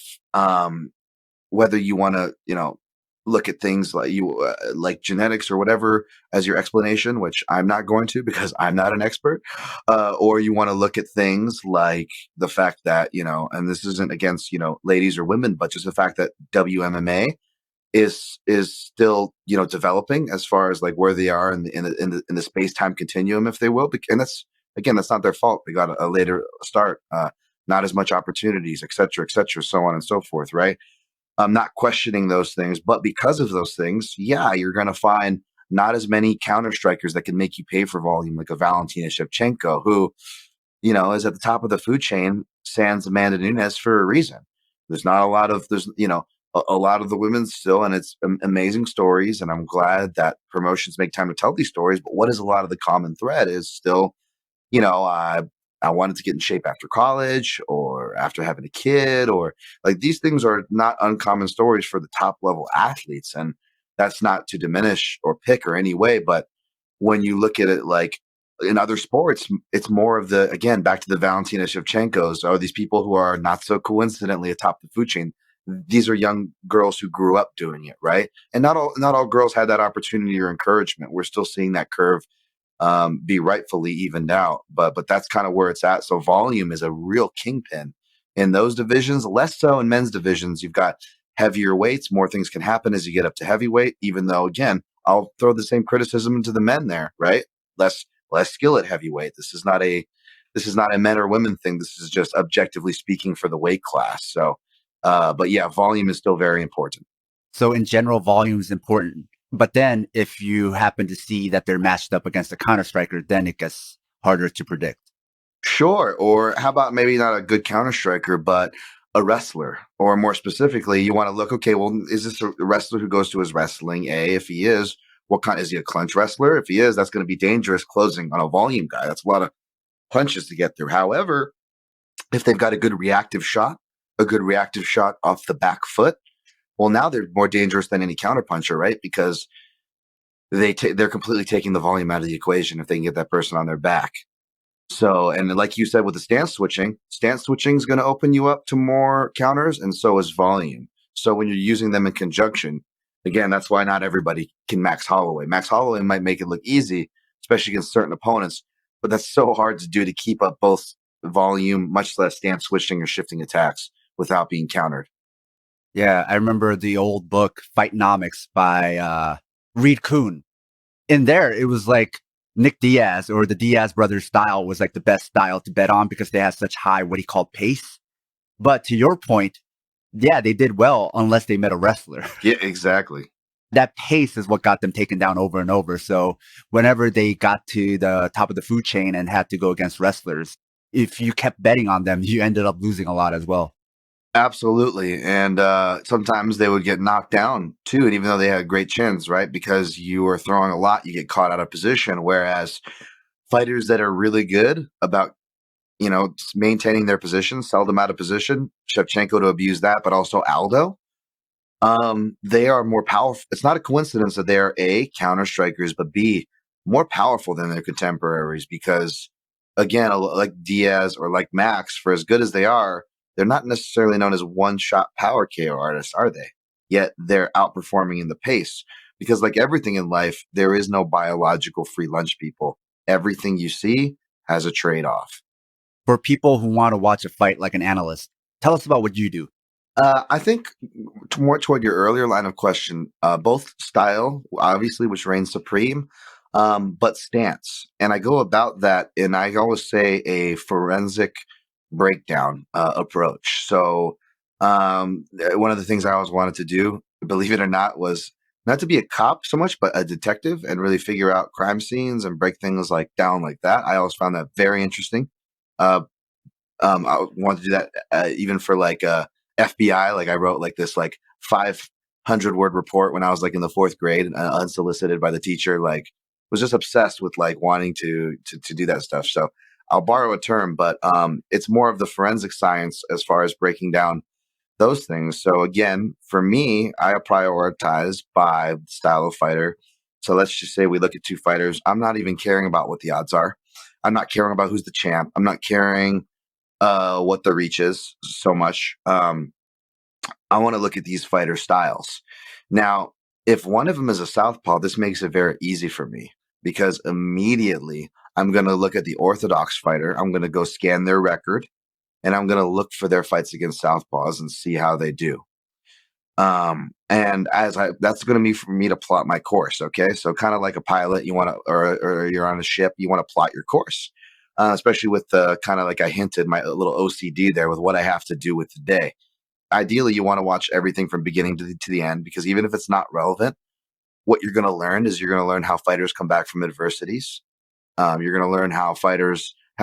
whether you want to, look at things like like genetics or whatever as your explanation, which I'm not going to because I'm not an expert, or you want to look at things like the fact that, and this isn't against, ladies or women, but just the fact that WMMA is still, developing as far as like where they are in the space-time continuum, if they will. And that's not their fault. They got a later start, not as much opportunities, et cetera, so on and so forth, right? I'm not questioning those things, but because of those things, yeah, you're going to find not as many counter strikers that can make you pay for volume, like a Valentina Shevchenko, who, is at the top of the food chain, sans Amanda Nunes for a reason. There's not a lot of, a lot of the women still, and it's amazing stories. And I'm glad that promotions make time to tell these stories. But what is a lot of the common thread is still, I wanted to get in shape after college or after having a kid, or like these things are not uncommon stories for the top level athletes. And that's not to diminish or pick or any way. But when you look at it like in other sports, it's more of the, again, back to the Valentina Shevchenkos, or these people who are not so coincidentally atop the food chain. These are young girls who grew up doing it, right? And not all girls had that opportunity or encouragement. We're still seeing that curve be rightfully evened out. But that's kind of where it's at. So volume is a real kingpin in those divisions, less so in men's divisions. You've got heavier weights. More things can happen as you get up to heavyweight, even though, again, I'll throw the same criticism into the men there, right? Less skill at heavyweight. This is not a men or women thing. This is just objectively speaking for the weight class. So, but yeah, volume is still very important. So in general, volume is important. But then if you happen to see that they're matched up against a counter striker, then it gets harder to predict. Sure. Or how about maybe not a good counter striker, but a wrestler? Or more specifically, you want to look, okay, well, is this a wrestler who goes to his wrestling? If he is, what kind? Is he a clinch wrestler? If he is, that's going to be dangerous closing on a volume guy. That's a lot of punches to get through. However, if they've got a good reactive shot off the back foot, well, now they're more dangerous than any counterpuncher, right? Because they're completely taking the volume out of the equation if they can get that person on their back. So, and like you said, with the stance switching is going to open you up to more counters, and so is volume. So when you're using them in conjunction, again, that's why not everybody can Max Holloway. Max Holloway might make it look easy, especially against certain opponents, but that's so hard to do to keep up both volume, much less stance switching or shifting attacks without being countered. Yeah, I remember the old book Fightnomics by Reed Kuhn. In there, it was like Nick Diaz or the Diaz brothers style was like the best style to bet on because they had such high, what he called pace. But to your point, yeah, they did well unless they met a wrestler. Yeah, exactly. That pace is what got them taken down over and over. So whenever they got to the top of the food chain and had to go against wrestlers, if you kept betting on them, you ended up losing a lot as well. Absolutely. And sometimes they would get knocked down too. And even though they had great chins, right? Because you were throwing a lot, you get caught out of position. Whereas fighters that are really good about, maintaining their position, seldom out of position, Shevchenko to abuse that, but also Aldo, they are more powerful. It's not a coincidence that they are A, counter strikers, but B, more powerful than their contemporaries because, again, like Diaz or like Max, for as good as they are, they're not necessarily known as one-shot power KO artists, are they? Yet they're outperforming in the pace. Because like everything in life, there is no biological free lunch, people. Everything you see has a trade-off. For people who want to watch a fight like an analyst, tell us about what you do. I think more toward your earlier line of question, both style, obviously, which reigns supreme, but stance. And I go about that, and I always say a forensic breakdown approach. So one of the things I always wanted to do, believe it or not, was not to be a cop so much, but a detective and really figure out crime scenes and break things like down like that. I always found that very interesting. I wanted to do that even for like FBI. Like I wrote like this like 500-word report when I was like in the 4th grade, unsolicited by the teacher. Like was just obsessed with like wanting to do that stuff. So I'll borrow a term, but it's more of the forensic science as far as breaking down those things. So again, for me, I prioritize by style of fighter. So let's just say we look at two fighters. I'm not even caring about what the odds are. I'm not caring about who's the champ. I'm not caring what the reach is so much. I want to look at these fighter styles. Now, if one of them is a southpaw, this makes it very easy for me because immediately I'm going to look at the orthodox fighter. I'm going to go scan their record and I'm going to look for their fights against southpaws and see how they do. And that's going to be for me to plot my course. Okay. So kind of like a pilot, you want to, or you're on a ship, you want to plot your course, especially with the kind of like I hinted, my little OCD there with what I have to do with the day. Ideally, you want to watch everything from beginning to the end, because even if it's not relevant, what you're going to learn is you're going to learn how fighters come back from adversities. You're going to learn how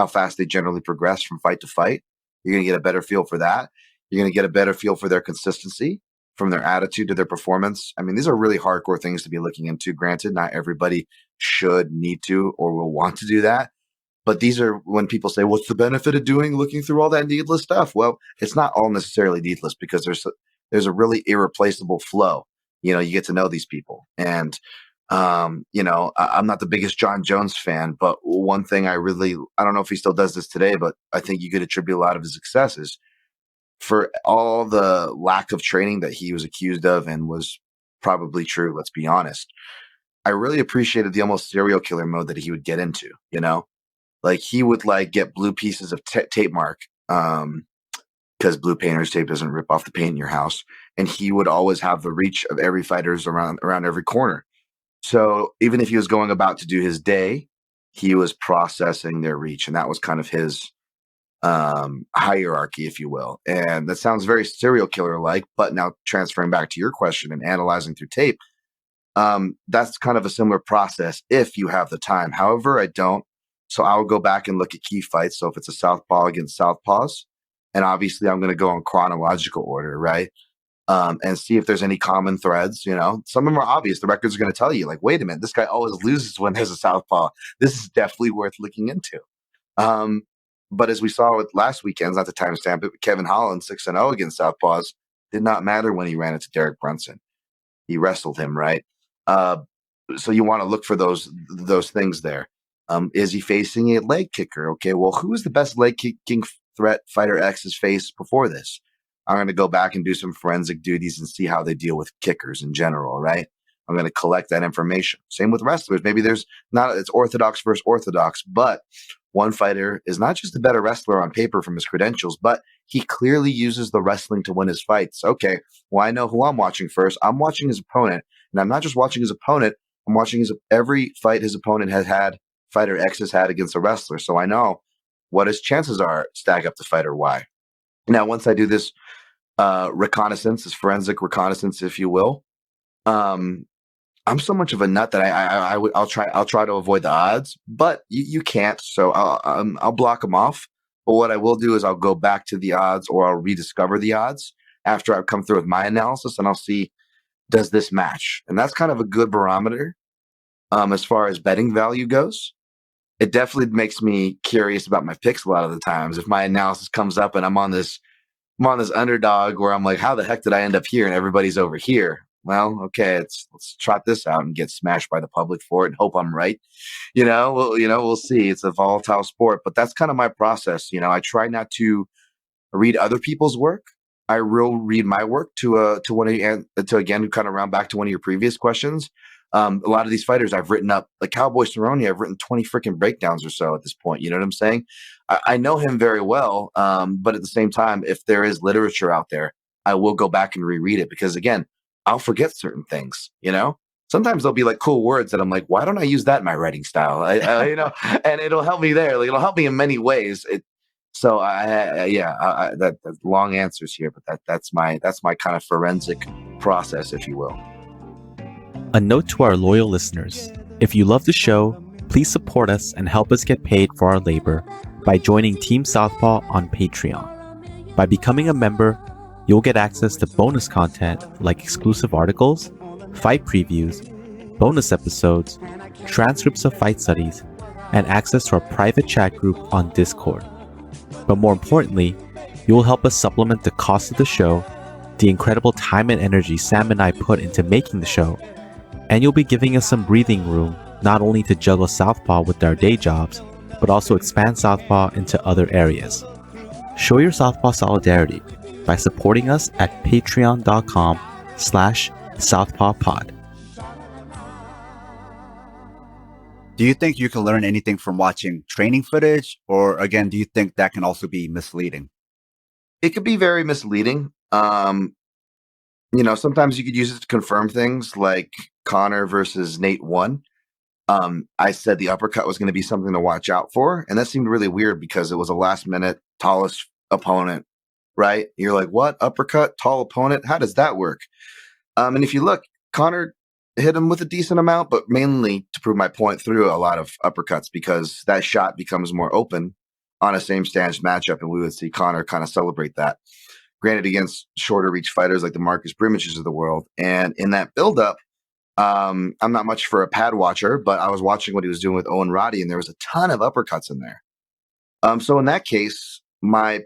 fast they generally progress from fight to fight. You're going to get a better feel for that. You're going to get a better feel for their consistency, from their attitude to their performance. I mean, these are really hardcore things to be looking into. Granted, not everybody should, need to, or will want to do that. But these are when people say, what's the benefit of looking through all that needless stuff? Well, it's not all necessarily needless, because there's a really irreplaceable flow. You get to know these people. And, I'm not the biggest John Jones fan, but one thing I don't know if he still does this today, but I think you could attribute a lot of his successes for all the lack of training that he was accused of, and was probably true. Let's be honest. I really appreciated the almost serial killer mode that he would get into, like he would get blue pieces of tape mark, because blue painter's tape doesn't rip off the paint in your house. And he would always have the reach of every fighter's around every corner. So even if he was going about to do his day, he was processing their reach. And that was kind of his hierarchy, if you will. And that sounds very serial killer-like, but now transferring back to your question and analyzing through tape, that's kind of a similar process if you have the time. However, I don't. So I'll go back and look at key fights. So if it's a southpaw against southpaws, and obviously I'm going to go in chronological order, right? And see if there's any common threads. Some of them are obvious. The records are going to tell you, wait a minute, this guy always loses when there's a southpaw. This is definitely worth looking into. But as we saw with last weekend's, not to timestamp it, Kevin Holland 6-0 against southpaws, did not matter when he ran into Derek Brunson. He wrestled him, right? So you want to look for those things there. Is he facing a leg kicker? Okay, well, who is the best leg kicking threat Fighter X has faced before this? I'm going to go back and do some forensic duties and see how they deal with kickers in general, right? I'm going to collect that information. Same with wrestlers. Maybe it's orthodox versus orthodox, but one fighter is not just a better wrestler on paper from his credentials, but he clearly uses the wrestling to win his fights. Okay, well, I know who I'm watching first. I'm watching his opponent, and I'm not just watching his opponent. I'm watching every fight his opponent has had, Fighter X has had against a wrestler. So I know what his chances are stack up to Fighter Y. Now, once I do this reconnaissance, this forensic reconnaissance, if you will, I'm so much of a nut that I'll try to avoid the odds, but you can't. So I'll block them off. But what I will do is I'll go back to the odds, or I'll rediscover the odds after I've come through with my analysis, and I'll see, does this match? And that's kind of a good barometer as far as betting value goes. It definitely makes me curious about my picks a lot of the times. If my analysis comes up and I'm on this underdog where I'm like, how the heck did I end up here and everybody's over here? Well, okay, let's trot this out and get smashed by the public for it and hope I'm right. We'll see. It's a volatile sport, but that's kind of my process. I try not to read other people's work. I will read my work to again kind of round back to one of your previous questions. A lot of these fighters I've written up, like Cowboy Cerrone, I've written 20 freaking breakdowns or so at this point. You know what I'm saying? I know him very well, but at the same time, if there is literature out there, I will go back and reread it, because again, I'll forget certain things. Sometimes there'll be cool words that I'm like, why don't I use that in my writing style? And it'll help me there. It'll help me in many ways. That's long answers here, but that's my kind of forensic process, if you will. A note to our loyal listeners: if you love the show, please support us and help us get paid for our labor by joining Team Southpaw on Patreon. By becoming a member, you'll get access to bonus content like exclusive articles, fight previews, bonus episodes, transcripts of fight studies, and access to our private chat group on Discord. But more importantly, you will help us supplement the cost of the show, the incredible time and energy Sam and I put into making the show, and you'll be giving us some breathing room not only to juggle Southpaw with our day jobs, but also expand Southpaw into other areas. Show your Southpaw solidarity by supporting us at patreon.com/southpawpod. Do you think you can learn anything from watching training footage? Or again, do you think that can also be misleading? It could be very misleading. Sometimes you could use it to confirm things like Connor versus Nate 1. I said the uppercut was going to be something to watch out for. And that seemed really weird because it was a last minute tallest opponent, right? You're like, what? Uppercut, tall opponent? How does that work? And if you look, Connor hit him with a decent amount, but mainly to prove my point through a lot of uppercuts because that shot becomes more open on a same stance matchup. And we would see Connor kind of celebrate that. Granted, against shorter reach fighters like the Marcus Brimiches of the world. And in that buildup, I'm not much for a pad watcher, but I was watching what he was doing with Owen Roddy, and there was a ton of uppercuts in there. So in that case, my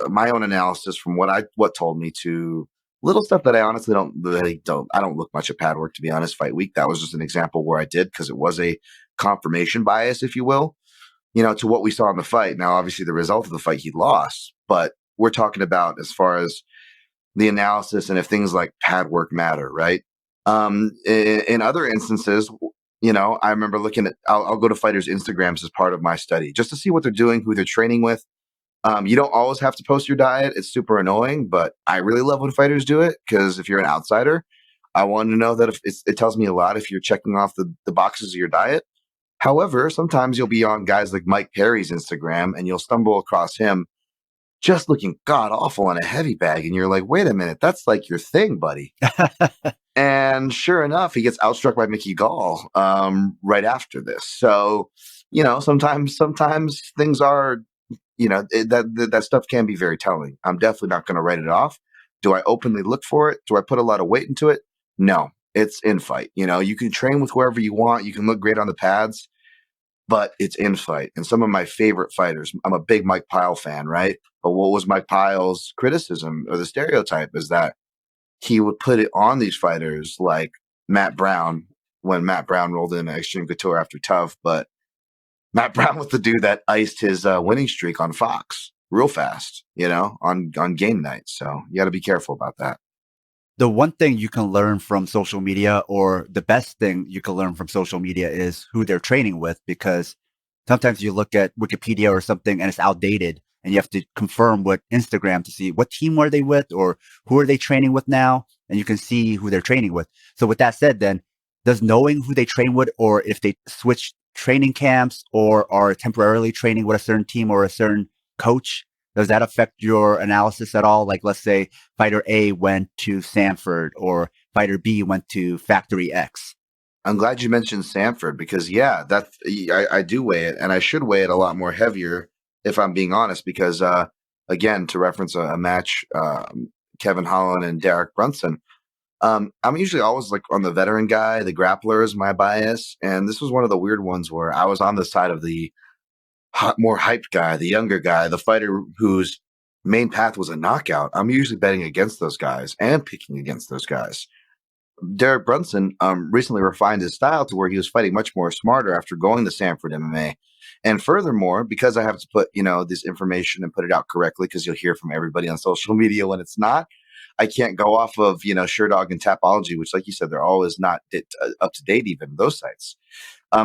own analysis from what told me to little stuff that I honestly I don't look much at pad work, to be honest. Fight week, that was just an example where I did because it was a confirmation bias, if you will, to what we saw in the fight. Now, obviously, the result of the fight, he lost, but we're talking about as far as the analysis and if things like pad work matter, right? In other instances, I remember looking at, I'll go to fighters' Instagrams as part of my study just to see what they're doing, who they're training with. You don't always have to post your diet. It's super annoying, but I really love when fighters do it because if you're an outsider, I want to know that if it tells me a lot if you're checking off the boxes of your diet. However, sometimes you'll be on guys like Mike Perry's Instagram and you'll stumble across him just looking god awful on a heavy bag. And you're like, wait a minute, that's like your thing, buddy. And sure enough, he gets outstruck by Mickey Gall right after this. So, sometimes things are, that stuff can be very telling. I'm definitely not going to write it off. Do I openly look for it? Do I put a lot of weight into it? No, it's in fight. You can train with whoever you want. You can look great on the pads, but it's in fight. And some of my favorite fighters, I'm a big Mike Pyle fan, right? But what was Mike Pyle's criticism or the stereotype is that he would put it on these fighters like Matt Brown when Matt Brown rolled in Extreme Couture after Tough. But Matt Brown was the dude that iced his winning streak on Fox real fast, on game night. So you got to be careful about that. The one thing you can learn from social media, or the best thing you can learn from social media, is who they're training with, because sometimes you look at Wikipedia or something and it's outdated and you have to confirm with Instagram to see what team were they with or who are they training with now, and you can see who they're training with. So with that said, then, does knowing who they train with, or if they switch training camps or are temporarily training with a certain team or a certain coach, does that affect your analysis at all? Like, let's say fighter A went to Sanford or fighter B went to Factory X. I'm glad you mentioned Sanford because, yeah, I do weigh it, and I should weigh it a lot more heavier if I'm being honest, because, again, to reference a match, Kevin Holland and Derek Brunson, I'm usually always like on the veteran guy. The grappler is my bias, and this was one of the weird ones where I was on the side of the more hyped guy, the younger guy, the fighter whose main path was a knockout. I'm usually betting against those guys and picking against those guys. Derek Brunson recently refined his style to where he was fighting much more smarter after going to Sanford MMA. And furthermore, because I have to put, this information and put it out correctly, because you'll hear from everybody on social media when it's not, I can't go off of, Sherdog and Tapology, which, like you said, they're always not up to date, even those sites.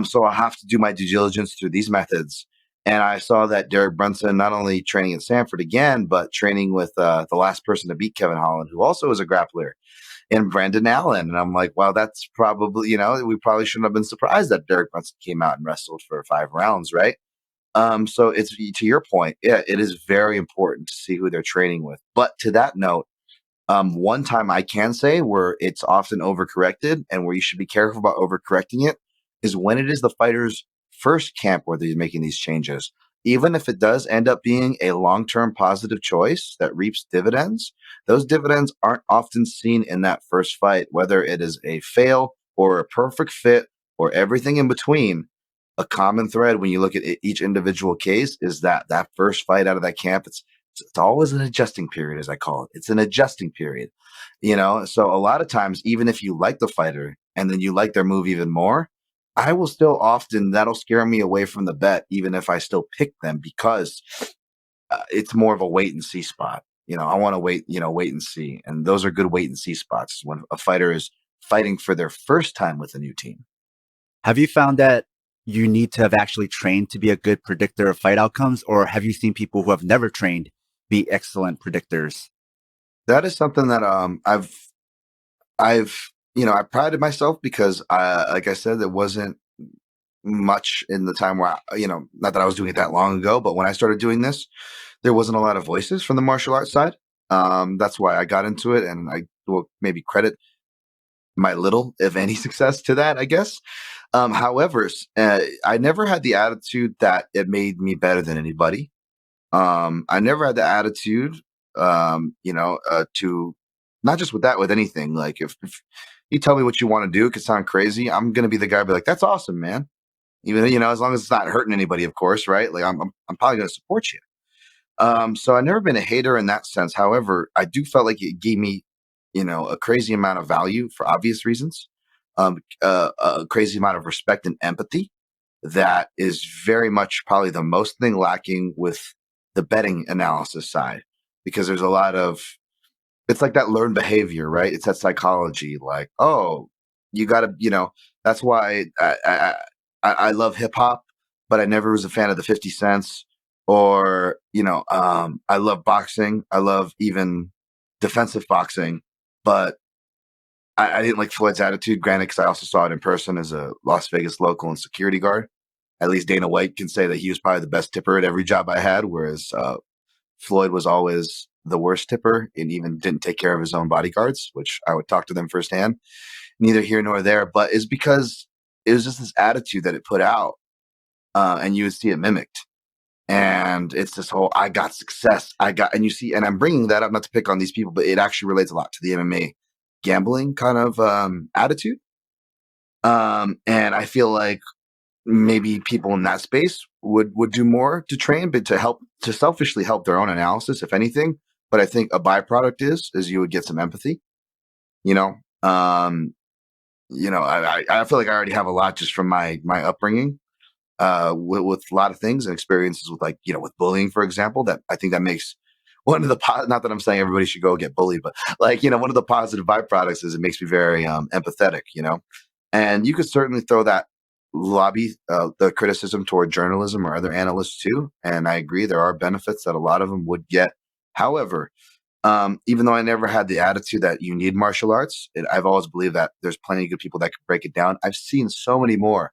So I have to do my due diligence through these methods. And I saw that Derek Brunson not only training at Sanford again, but training with the last person to beat Kevin Holland, who also is a grappler, and Brandon Allen. And I'm like, wow, that's probably, we probably shouldn't have been surprised that Derek Brunson came out and wrestled for 5 rounds, right? So it's, to your point, yeah, it is very important to see who they're training with. But to that note, one time I can say where it's often overcorrected and where you should be careful about overcorrecting it is when it is the fighter's first camp where they're making these changes. Even if it does end up being a long-term positive choice that reaps dividends, those dividends aren't often seen in that first fight, whether it is a fail or a perfect fit or everything in between. A common thread when you look at each individual case is that first fight out of that camp, it's always an adjusting period, as I call it. It's an adjusting period, So a lot of times, even if you like the fighter and then you like their move even more, I will still often, that'll scare me away from the bet, even if I still pick them, because it's more of a wait and see spot. I want to wait and see. And those are good wait and see spots when a fighter is fighting for their first time with a new team. Have you found that you need to have actually trained to be a good predictor of fight outcomes, or have you seen people who have never trained be excellent predictors? That is something that I prided myself because, like I said, there wasn't much in the time where, not that I was doing it that long ago, but when I started doing this, there wasn't a lot of voices from the martial arts side. That's why I got into it, and I will maybe credit my little, if any, success to that, I guess. However, I never had the attitude that it made me better than anybody. I never had the attitude, to not just with that, with anything. Like if you tell me what you want to do, it could sound crazy. I'm going to be the guy be like, that's awesome, man. Even, as long as it's not hurting anybody, of course, right? Like I'm probably going to support you. So I've never been a hater in that sense. However, I do felt like it gave me, a crazy amount of value for obvious reasons, a crazy amount of respect and empathy that is very much probably the most thing lacking with the betting analysis side, because there's a lot of, it's like that learned behavior, right? It's that psychology, like, oh, you got to, that's why I love hip hop, but I never was a fan of the 50 Cents. Or, I love boxing. I love even defensive boxing, but I didn't like Floyd's attitude, granted, because I also saw it in person as a Las Vegas local and security guard. At least Dana White can say that he was probably the best tipper at every job I had, whereas Floyd was always the worst tipper and even didn't take care of his own bodyguards, which I would talk to them firsthand. Neither here nor there, but it's because it was just this attitude that it put out, and you would see it mimicked. And it's this whole, I got success. And you see, and I'm bringing that up not to pick on these people, but it actually relates a lot to the MMA gambling kind of attitude. And I feel like maybe people in that space would do more to train, but to selfishly help their own analysis, if anything. But I think a byproduct is you would get some empathy, I feel like I already have a lot just from my upbringing. With a lot of things and experiences with with bullying, for example, that I think that makes one of the, not that I'm saying everybody should go get bullied, but one of the positive byproducts is it makes me very empathetic, and you could certainly throw that the criticism toward journalism or other analysts too. And I agree, there are benefits that a lot of them would get. However, even though I never had the attitude that you need martial arts, I've always believed that there's plenty of good people that can break it down. I've seen so many more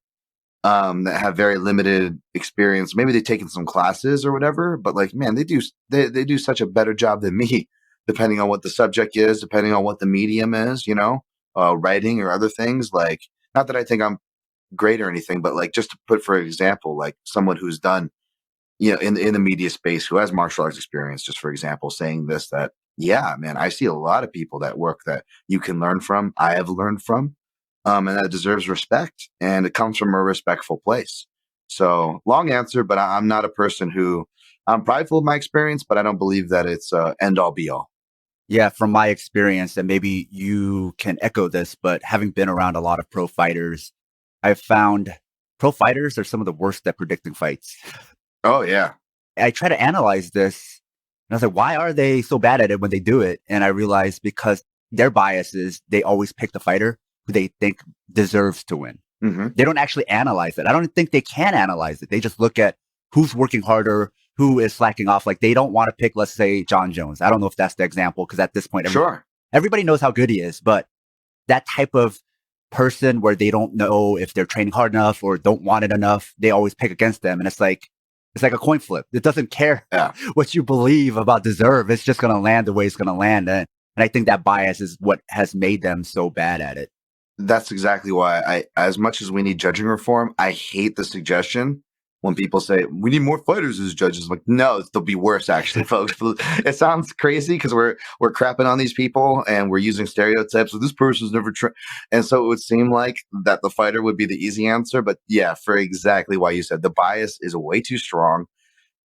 that have very limited experience. Maybe they've taken some classes or whatever, but man, they do such a better job than me, depending on what the subject is, depending on what the medium is, writing or other things. Not that I think I'm great or anything, but just to put, for example, someone who's done, in the media space, who has martial arts experience, just for example, saying this, that, yeah, man, I see a lot of people that work that you can learn from. I have learned from. And that deserves respect, and it comes from a respectful place. So long answer, but I'm not a person who, I'm prideful of my experience, but I don't believe that it's end all be all. Yeah, from my experience, and maybe you can echo this, but having been around a lot of pro fighters, I've found pro fighters are some of the worst at predicting fights. Oh, yeah. I try to analyze this, and I was like, why are they so bad at it when they do it? And I realized because their bias is they always pick the fighter who they think deserves to win. Mm-hmm. They don't actually analyze it. I don't think they can analyze it. They just look at who's working harder, who is slacking off. They don't want to pick, let's say, John Jones. I don't know if that's the example, because at this point, everybody knows how good he is. But that type of person where they don't know if they're training hard enough or don't want it enough, they always pick against them. And it's like a coin flip. It doesn't care what you believe about deserve. It's just going to land the way it's going to land. And I think that bias is what has made them so bad at it. That's exactly why as much as we need judging reform, I hate the suggestion when people say we need more fighters as judges. I'm like, no, they'll be worse, actually, folks. It sounds crazy because we're crapping on these people and we're using stereotypes. So this person's never trained, and so it would seem like that the fighter would be the easy answer. But yeah, for exactly why you said, the bias is way too strong.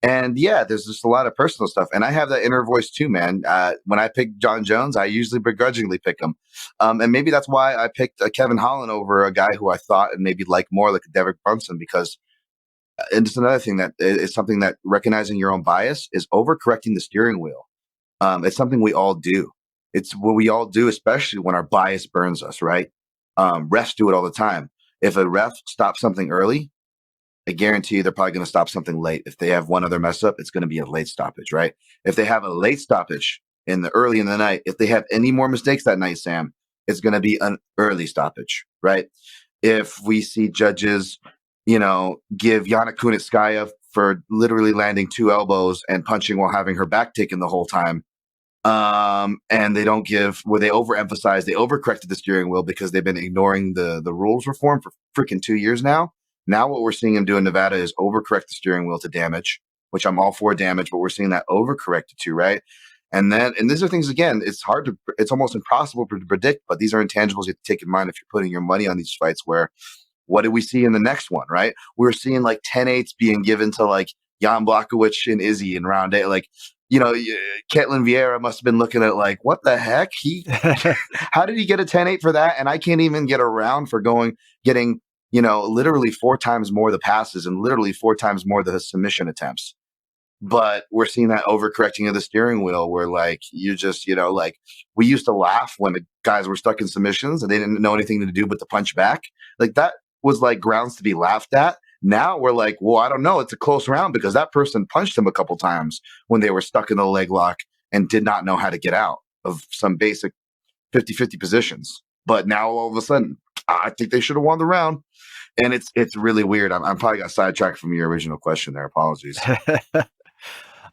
And yeah, there's just a lot of personal stuff. And I have that inner voice too, man. When I pick John Jones, I usually begrudgingly pick him. And maybe that's why I picked Kevin Holland over a guy who I thought and maybe like more like Derek Brunson, because and it's another thing that is something that recognizing your own bias is overcorrecting the steering wheel. It's something we all do. It's what we all do, especially when our bias burns us, right? Refs do it all the time. If a ref stops something early, I guarantee you they're probably going to stop something late. If they have one other mess up, it's going to be a late stoppage, right? If they have a late stoppage early in the night, if they have any more mistakes that night, Sam, it's going to be an early stoppage, right? If we see judges, give Yana Kunitskaya for literally landing 2 elbows and punching while having her back taken the whole time, and they don't give, where they overemphasize, they overcorrected the steering wheel because they've been ignoring the rules reform for freaking 2 years now. Now what we're seeing him do in Nevada is overcorrect the steering wheel to damage, which I'm all for damage, but we're seeing that overcorrected to, right? And these are things, again, it's almost impossible to predict, but these are intangibles you have to take in mind if you're putting your money on these fights. Where, what did we see in the next one, right? We're seeing like 10-8s being given to like Jan Blachowicz and Izzy in round 8. Like, Ketlin Vieira must have been looking at like, what the heck? How did he get a 10-8 for that? And I can't even get around for getting literally 4 times more the passes and literally 4 times more the submission attempts. But we're seeing that overcorrecting of the steering wheel where like you just, like we used to laugh when the guys were stuck in submissions and they didn't know anything to do but to punch back. Like that was like grounds to be laughed at. Now we're like, well, I don't know. It's a close round because that person punched him a couple times when they were stuck in the leg lock and did not know how to get out of some basic 50-50 positions. But now all of a sudden, I think they should have won the round. And it's really weird. I'm probably got sidetracked from your original question there. Apologies.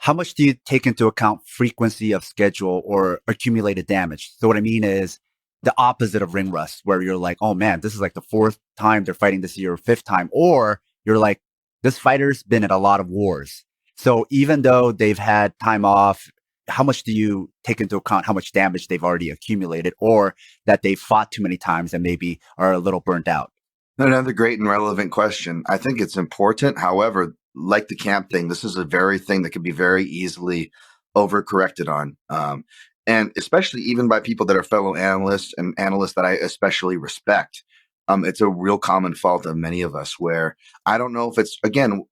How much do you take into account frequency of schedule or accumulated damage? So what I mean is the opposite of ring rust, where you're like, oh man, this is like the 4th time they're fighting this year, or 5th time. Or you're like, this fighter's been in a lot of wars. So even though they've had time off, how much do you take into account how much damage they've already accumulated, or that they've fought too many times and maybe are a little burnt out? Another great and relevant question. I think it's important. However, like the camp thing, this is a very thing that can be very easily overcorrected on. And especially even by people that are fellow analysts and analysts that I especially respect. It's a real common fault of many of us where I don't know if it's, again,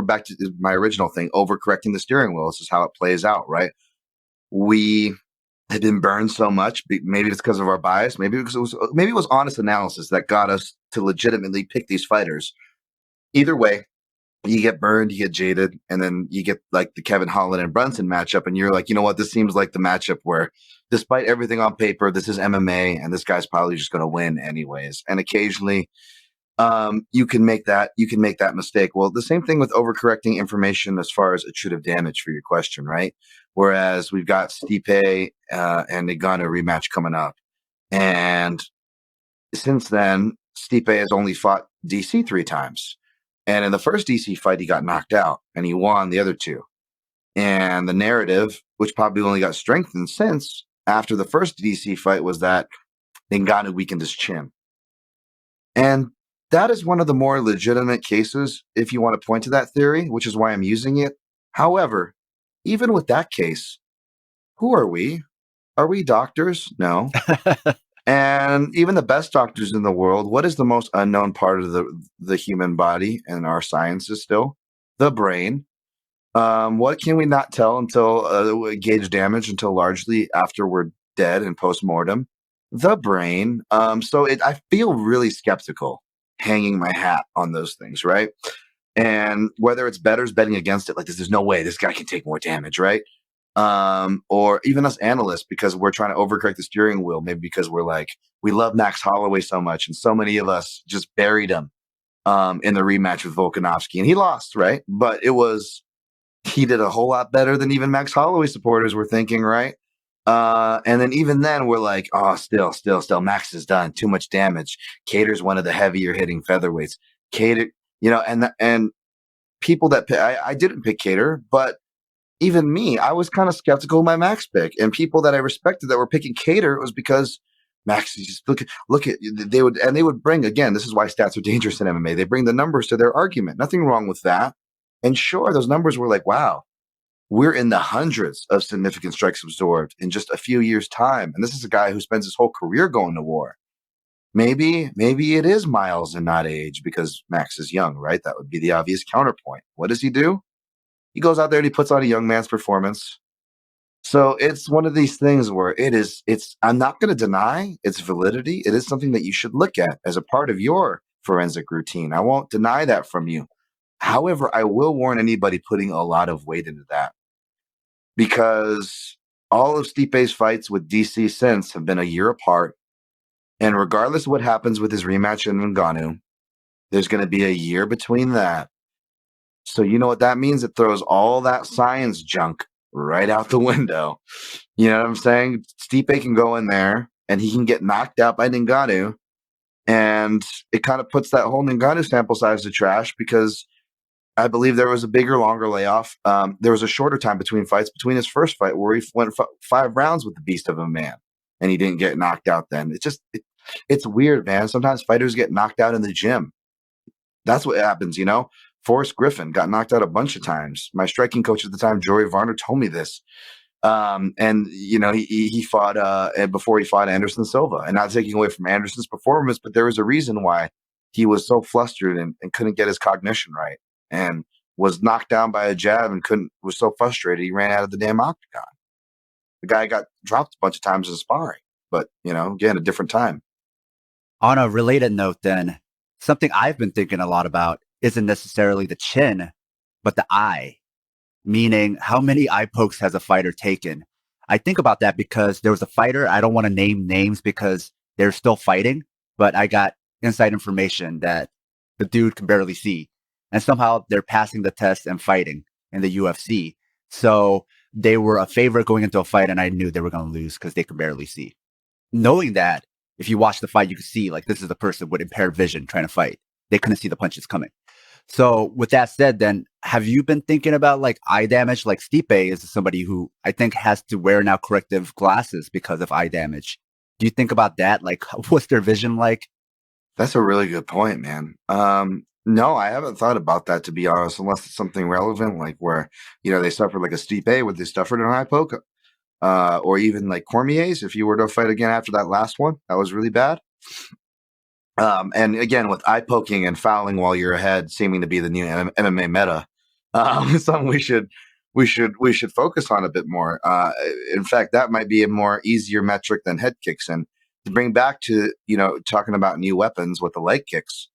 back to my original thing, overcorrecting the steering wheel. This is how it plays out, right? We had been burned so much. Maybe it's because of our bias. Maybe it was honest analysis that got us to legitimately pick these fighters. Either way, you get burned, you get jaded, and then you get like the Kevin Holland and Brunson matchup, and you're like, you know what? This seems like the matchup where, despite everything on paper, this is MMA, and this guy's probably just going to win anyways. And occasionally, you can make that mistake. Well, the same thing with overcorrecting information as far as attributive damage for your question, right? Whereas we've got Stipe and Ngannou rematch coming up, and since then, Stipe has only fought DC 3 times. And in the first DC fight, he got knocked out and he won the other 2. And the narrative, which probably only got strengthened since after the first DC fight, was that Ngannou weakened his chin. And that is one of the more legitimate cases, if you want to point to that theory, which is why I'm using it. However, even with that case, who are we? Are we doctors? No. And even the best doctors in the world, what is the most unknown part of the human body and our sciences still? The brain. What can we not tell until gauge damage until largely after we're dead and post-mortem? The brain. I feel really skeptical hanging my hat on those things, right? And whether it's bettors betting against it, like there's no way this guy can take more damage, right? Or even us analysts, because we're trying to overcorrect the steering wheel, maybe because we're like, we love Max Holloway so much, and so many of us just buried him in the rematch with Volkanovski, and he lost, right? But he did a whole lot better than even Max Holloway supporters were thinking, right? And then even then we're like, oh, still, Max is done. Too much damage. Cater's one of the heavier hitting featherweights. Cater, and people that I didn't pick Cater, but even me, I was kind of skeptical of my Max pick, and people that I respected that were picking Cater, it was because Max, just look at they would bring, again, this is why stats are dangerous in MMA. They bring the numbers to their argument. Nothing wrong with that. And sure, those numbers were like, wow, we're in the hundreds of significant strikes absorbed in just a few years' time. And this is a guy who spends his whole career going to war. Maybe it is miles and not age because Max is young, right? That would be the obvious counterpoint. What does he do? He goes out there and he puts on a young man's performance. So it's one of these things where I'm not going to deny its validity. It is something that you should look at as a part of your forensic routine. I won't deny that from you. However, I will warn anybody putting a lot of weight into that because all of Stipe's fights with DC since have been a year apart. And regardless of what happens with his rematch in Ngannou, there's going to be a year between that. So you know what that means? It throws all that science junk right out the window. You know what I'm saying? Stipe can go in there and he can get knocked out by Ngannou. And it kind of puts that whole Ngannou sample size to trash because I believe there was a bigger, longer layoff. There was a shorter time between fights, between his first fight where he went 5 rounds with the beast of a man and he didn't get knocked out then. It's weird, man. Sometimes fighters get knocked out in the gym. That's what happens, you know? Forrest Griffin got knocked out a bunch of times. My striking coach at the time, Jory Varner, told me this. And, you know, he fought before he fought Anderson Silva. And not taking away from Anderson's performance, but there was a reason why he was so flustered and couldn't get his cognition right and was knocked down by a jab and was so frustrated he ran out of the damn octagon. The guy got dropped a bunch of times in sparring. But, you know, again, a different time. On a related note, then, something I've been thinking a lot about isn't necessarily the chin, but the eye, meaning how many eye pokes has a fighter taken? I think about that because there was a fighter, I don't want to name names because they're still fighting, but I got inside information that the dude can barely see. And somehow they're passing the test and fighting in the UFC. So they were a favorite going into a fight, and I knew they were going to lose because they could barely see. Knowing that, if you watch the fight, you can see like this is a person with impaired vision trying to fight. They couldn't see the punches coming. So with that said, then have you been thinking about like eye damage? Like Stipe is somebody who I think has to wear now corrective glasses because of eye damage. Do you think about that? Like what's their vision like? That's a really good point, man. No, I haven't thought about that, to be honest, unless it's something relevant, like where, you know, they suffered like a Stipe where they suffered an eye poke. Or even like Cormier's, if you were to fight again after that last one, that was really bad. And again, with eye poking and fouling while you're ahead, seeming to be the new MMA meta, something we should focus on a bit more. In fact, that might be a more easier metric than head kicks. And to bring back to, you know, talking about new weapons with the leg kicks,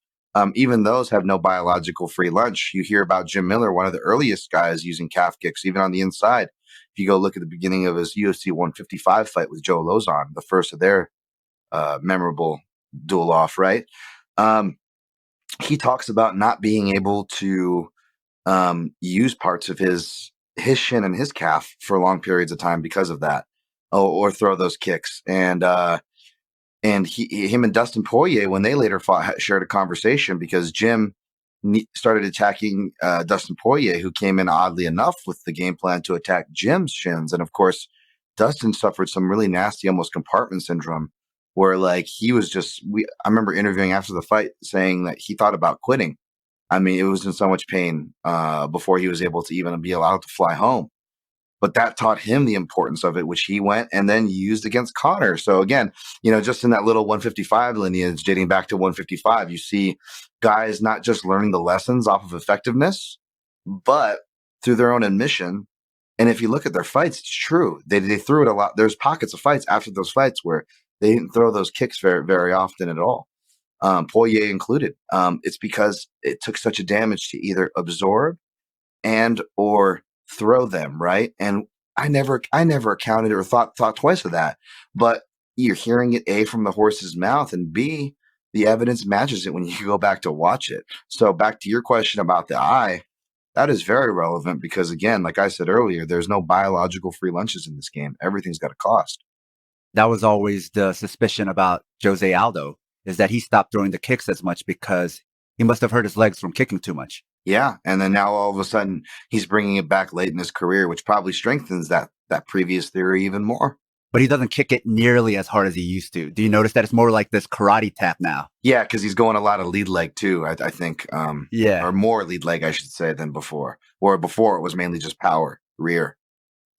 even those have no biological free lunch. You hear about Jim Miller, one of the earliest guys using calf kicks, even on the inside. If you go look at the beginning of his UFC 155 fight with Joe Lozon, the first of their memorable duel off, right? He talks about not being able to use parts of his shin and his calf for long periods of time because of that, or throw those kicks. And him and Dustin Poirier, when they later fought, shared a conversation because Jim started attacking Dustin Poirier, who came in oddly enough with the game plan to attack Jim's shins. And of course, Dustin suffered some really nasty, almost compartment syndrome, where like he was I remember interviewing after the fight saying that he thought about quitting. I mean, it was in so much pain before he was able to even be allowed to fly home. But that taught him the importance of it, which he went and then used against Conor. So again, you know, just in that little 155 lineage dating back to 155, you see guys not just learning the lessons off of effectiveness, but through their own admission. And if you look at their fights, it's true. They threw it a lot. There's pockets of fights after those fights where they didn't throw those kicks very, very often at all. Poirier included. It's because it took such a damage to either absorb and or throw them, right? And I never accounted or thought twice of that. But you're hearing it A, from the horse's mouth, and B, the evidence matches it when you go back to watch it. So back to your question about the eye, that is very relevant because, again, like I said earlier, there's no biological free lunches in this game. Everything's got a cost. That was always the suspicion about Jose Aldo, is that he stopped throwing the kicks as much because he must have hurt his legs from kicking too much. Yeah, and then now all of a sudden he's bringing it back late in his career, which probably strengthens that previous theory even more. but he doesn't kick it nearly as hard as he used to. Do you notice that it's more like this karate tap now? Yeah, because he's going a lot of lead leg too, I think. Yeah. Or more lead leg, I should say, than before. Or before it was mainly just power, rear.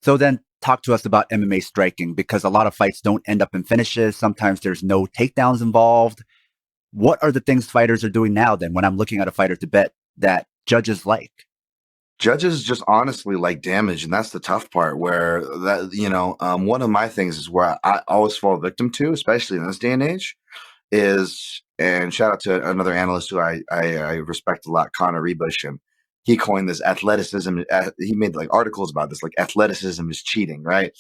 So then talk to us about MMA striking, because a lot of fights don't end up in finishes. Sometimes there's no takedowns involved. What are the things fighters are doing now then when I'm looking at a fighter to bet that judges like? Judges just honestly like damage, and that's the tough part. Where that one of my things is where I always fall victim to, especially in this day and age, is, and shout out to another analyst who I respect a lot, Connor Rebush, and he coined this athleticism. He made like articles about this, like athleticism is cheating, right?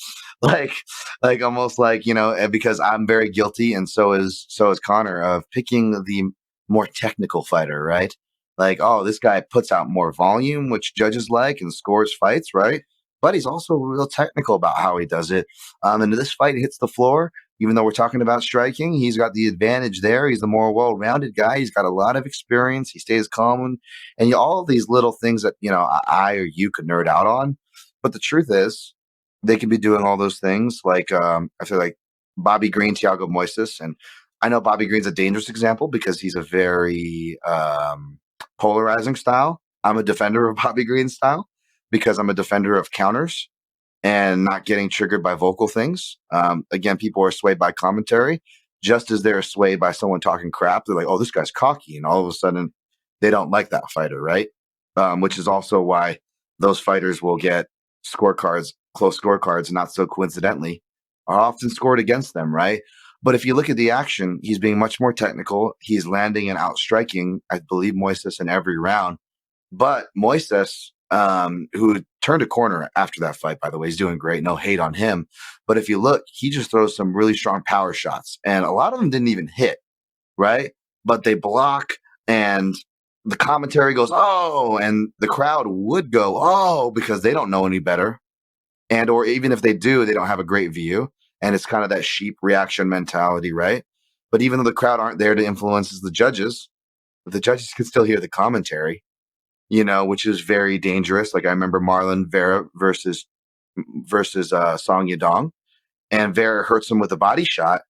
like almost like because I'm very guilty, and so is Connor, of picking the more technical fighter, right? Like, oh, this guy puts out more volume, which judges like, and scores fights, right? But he's also real technical about how he does it. And this fight hits the floor, even though we're talking about striking, he's got the advantage there. He's the more well-rounded guy. He's got a lot of experience. He stays calm. And all of these little things that, I or you could nerd out on. But the truth is, they could be doing all those things. Like, I feel like Bobby Green, Thiago Moises. And I know Bobby Green's a dangerous example because he's a very polarizing style. I'm a defender of Bobby Green's style because I'm a defender of counters and not getting triggered by vocal things. Again, people are swayed by commentary, just as they're swayed by someone talking crap. They're like, oh, this guy's cocky. And all of a sudden, they don't like that fighter, right? Which is also why those fighters will get scorecards, close scorecards, not so coincidentally, are often scored against them, right? But if you look at the action, he's being much more technical. He's landing and outstriking, I believe, Moises in every round. But Moises, who turned a corner after that fight, by the way, he's doing great. No hate on him. But if you look, he just throws some really strong power shots. And a lot of them didn't even hit, right? But they block, and the commentary goes, oh, and the crowd would go, oh, because they don't know any better. And or even if they do, they don't have a great view. And it's kind of that sheep reaction mentality, right? But even though the crowd aren't there to influence the judges can still hear the commentary, which is very dangerous. Like I remember Marlon Vera versus Song Yadong, and Vera hurts him with a body shot,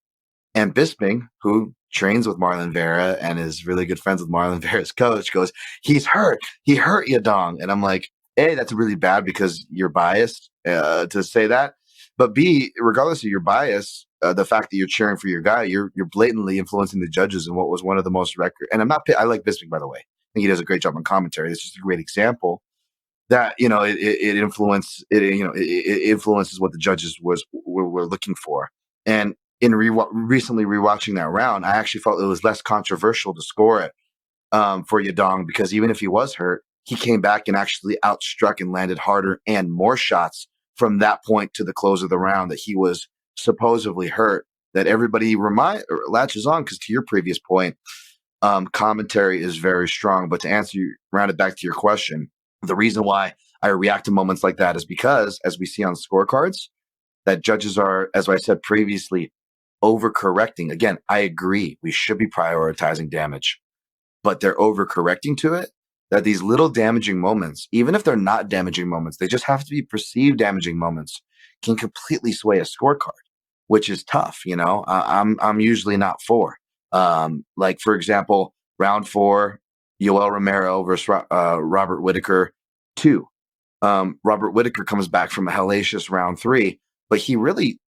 and Bisping, who trains with Marlon Vera and is really good friends with Marlon Vera's coach, goes, he's hurt. He hurt Yadong. And I'm like, A, that's really bad because you're biased to say that. But B, regardless of your bias, the fact that you're cheering for your guy, you're blatantly influencing the judges in what was one of the most record. And I like Bisping, by the way. I think he does a great job on commentary. This is just a great example that it influences what the judges were looking for. And in recently rewatching that round, I actually felt it was less controversial to score it for Yadong, because even if he was hurt, he came back and actually outstruck and landed harder and more shots from that point to the close of the round that he was supposedly hurt, that everybody latches on. Because to your previous point, commentary is very strong. But to round it back to your question, the reason why I react to moments like that is because, as we see on scorecards, that judges are, as I said previously, overcorrecting. Again, I agree. We should be prioritizing damage, but they're overcorrecting to it. That these little damaging moments, even if they're not damaging moments, they just have to be perceived damaging moments, can completely sway a scorecard, which is tough. I'm usually not for. Like for example, round 4, Yoel Romero versus Robert Whitaker 2. Robert Whitaker comes back from a hellacious round 3, but Yoel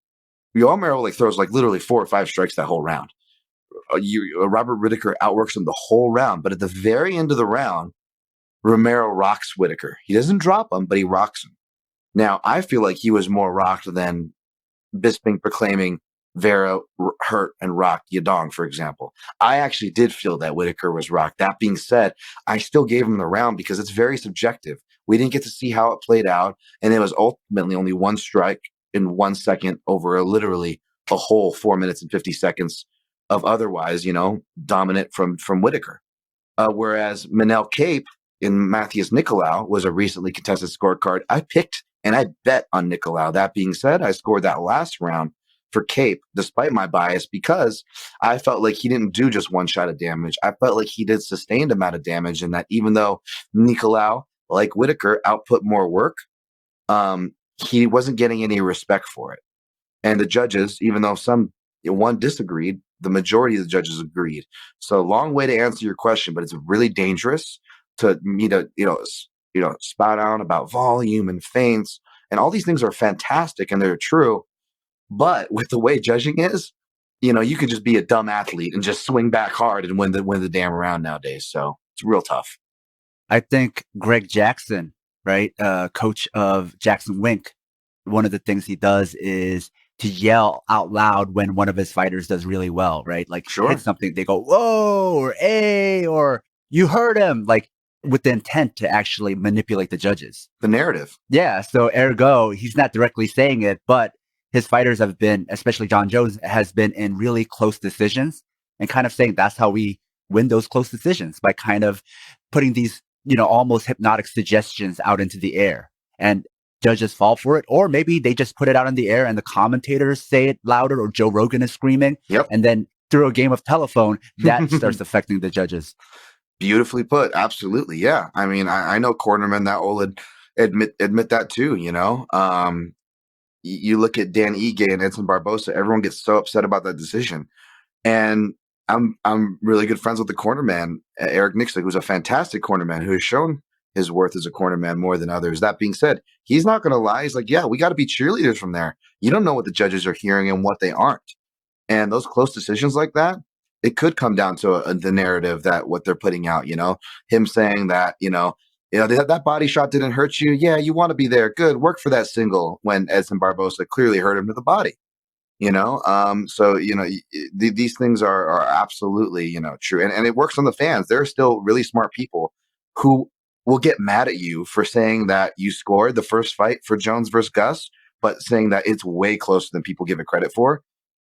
Romero throws literally 4 or 5 strikes that whole round. Robert Whitaker outworks him the whole round, but at the very end of the round, Romero rocks Whitaker. He doesn't drop him, but he rocks him. Now, I feel like he was more rocked than Bisping proclaiming Vera hurt and rocked Yadong, for example. I actually did feel that Whitaker was rocked. That being said, I still gave him the round because it's very subjective. We didn't get to see how it played out, and it was ultimately only 1 strike in 1 second over literally a whole 4 minutes and 50 seconds of otherwise, dominant from Whitaker. Whereas Manel Cape in Matthias Nicolau was a recently contested scorecard. I picked and I bet on Nicolau. That being said, I scored that last round for Cape, despite my bias, because I felt like he didn't do just 1 shot of damage. I felt like he did sustained amount of damage, and that even though Nicolau, like Whitaker, output more work, he wasn't getting any respect for it. And the judges, even though one disagreed, the majority of the judges agreed. So long way to answer your question, but it's really dangerous to me to, spout out about volume and feints. And all these things are fantastic and they're true. But with the way judging is, you could just be a dumb athlete and just swing back hard and win the damn round nowadays. So it's real tough. I think Greg Jackson, right, coach of Jackson Wink, one of the things he does is to yell out loud when one of his fighters does really well, right? Like hit something, they go, whoa, or hey, or you heard him, like with the intent to actually manipulate the judges. The narrative. Yeah. So ergo, he's not directly saying it, but his fighters have been, especially John Jones, has been in really close decisions and kind of saying that's how we win those close decisions, by kind of putting these, almost hypnotic suggestions out into the air. And judges fall for it, or maybe they just put it out in the air and the commentators say it louder, or Joe Rogan is screaming. Yep. And then through a game of telephone, that starts affecting the judges. Beautifully put. Absolutely. Yeah. I mean, I know cornermen that will admit that too, you look at Dan Ige and Edson Barbosa, everyone gets so upset about that decision. And I'm really good friends with the cornerman, Eric Nixley, who's a fantastic cornerman who has shown his worth as a cornerman more than others. That being said, he's not going to lie. He's like, yeah, we got to be cheerleaders from there. You don't know what the judges are hearing and what they aren't. And those close decisions like that, it could come down to the narrative that what they're putting out, him saying that, that body shot didn't hurt you. Yeah, you want to be there. Good. Work for that single, when Edson Barbosa clearly hurt him to the body. So these things are absolutely true, and it works on the fans. There are still really smart people who will get mad at you for saying that you scored the first fight for Jones versus Gus, but saying that it's way closer than people give it credit for.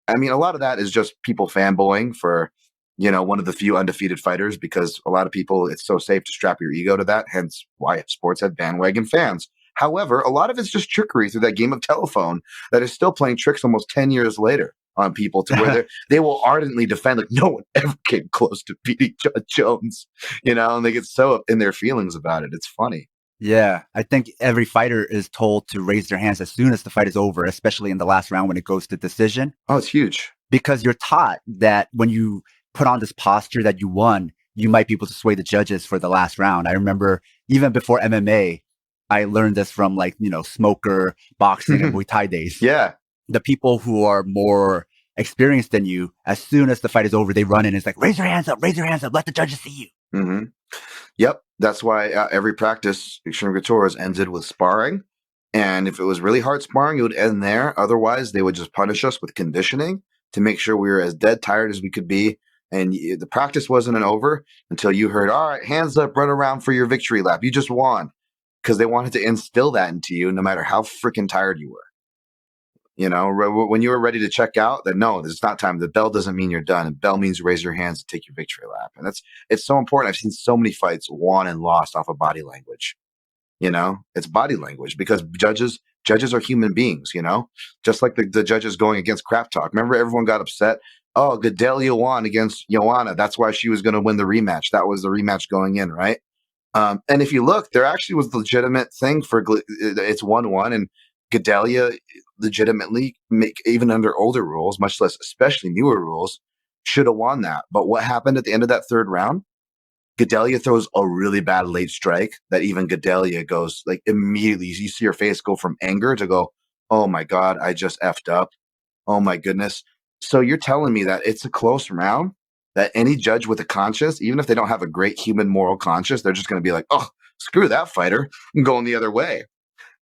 I mean, a lot of that is just people fanboying for one of the few undefeated fighters, because a lot of people, it's so safe to strap your ego to that. Hence why sports have bandwagon fans. However, a lot of it's just trickery through that game of telephone that is still playing tricks almost 10 years later on people, to where they will ardently defend, like, no one ever came close to beating John Jones, and they get so up in their feelings about it. It's funny. Yeah, I think every fighter is told to raise their hands as soon as the fight is over, especially in the last round when it goes to decision. Oh, it's huge. Because you're taught that when you put on this posture that you won, you might be able to sway the judges for the last round. I remember even before MMA, I learned this from smoker, boxing, and Muay Thai days. Yeah. The people who are more experienced than you, as soon as the fight is over, they run in and it's like, raise your hands up, let the judges see you. Mm-hmm. Yep. That's why every practice, Extreme Couture, ended with sparring. And if it was really hard sparring, it would end there. Otherwise, they would just punish us with conditioning to make sure we were as dead tired as we could be. And the practice wasn't over until you heard, all right, hands up, run around for your victory lap. You just won. Because they wanted to instill that into you no matter how freaking tired you were. When you were ready to check out, that no, it's not time. The bell doesn't mean you're done. The bell means raise your hands and take your victory lap. And it's so important. I've seen so many fights won and lost off of body language. It's body language, because judges are human beings, just like the judges going against Crap Talk. Remember, everyone got upset. Oh, Gadelia won against Joanna. That's why she was going to win the rematch. That was the rematch going in, right? And if you look, there actually was a legitimate thing for it's 1-1, and Gadelia legitimately, even under older rules, much less especially newer rules, should have won that. But what happened at the end of that third round? Gadelia throws a really bad late strike that even Gadelia goes, like, immediately, you see her face go from anger to go, oh my God, I just effed up. Oh my goodness. So you're telling me that it's a close round, that any judge with a conscience, even if they don't have a great human moral conscience, they're just going to be like, oh, screw that fighter, I'm going the other way.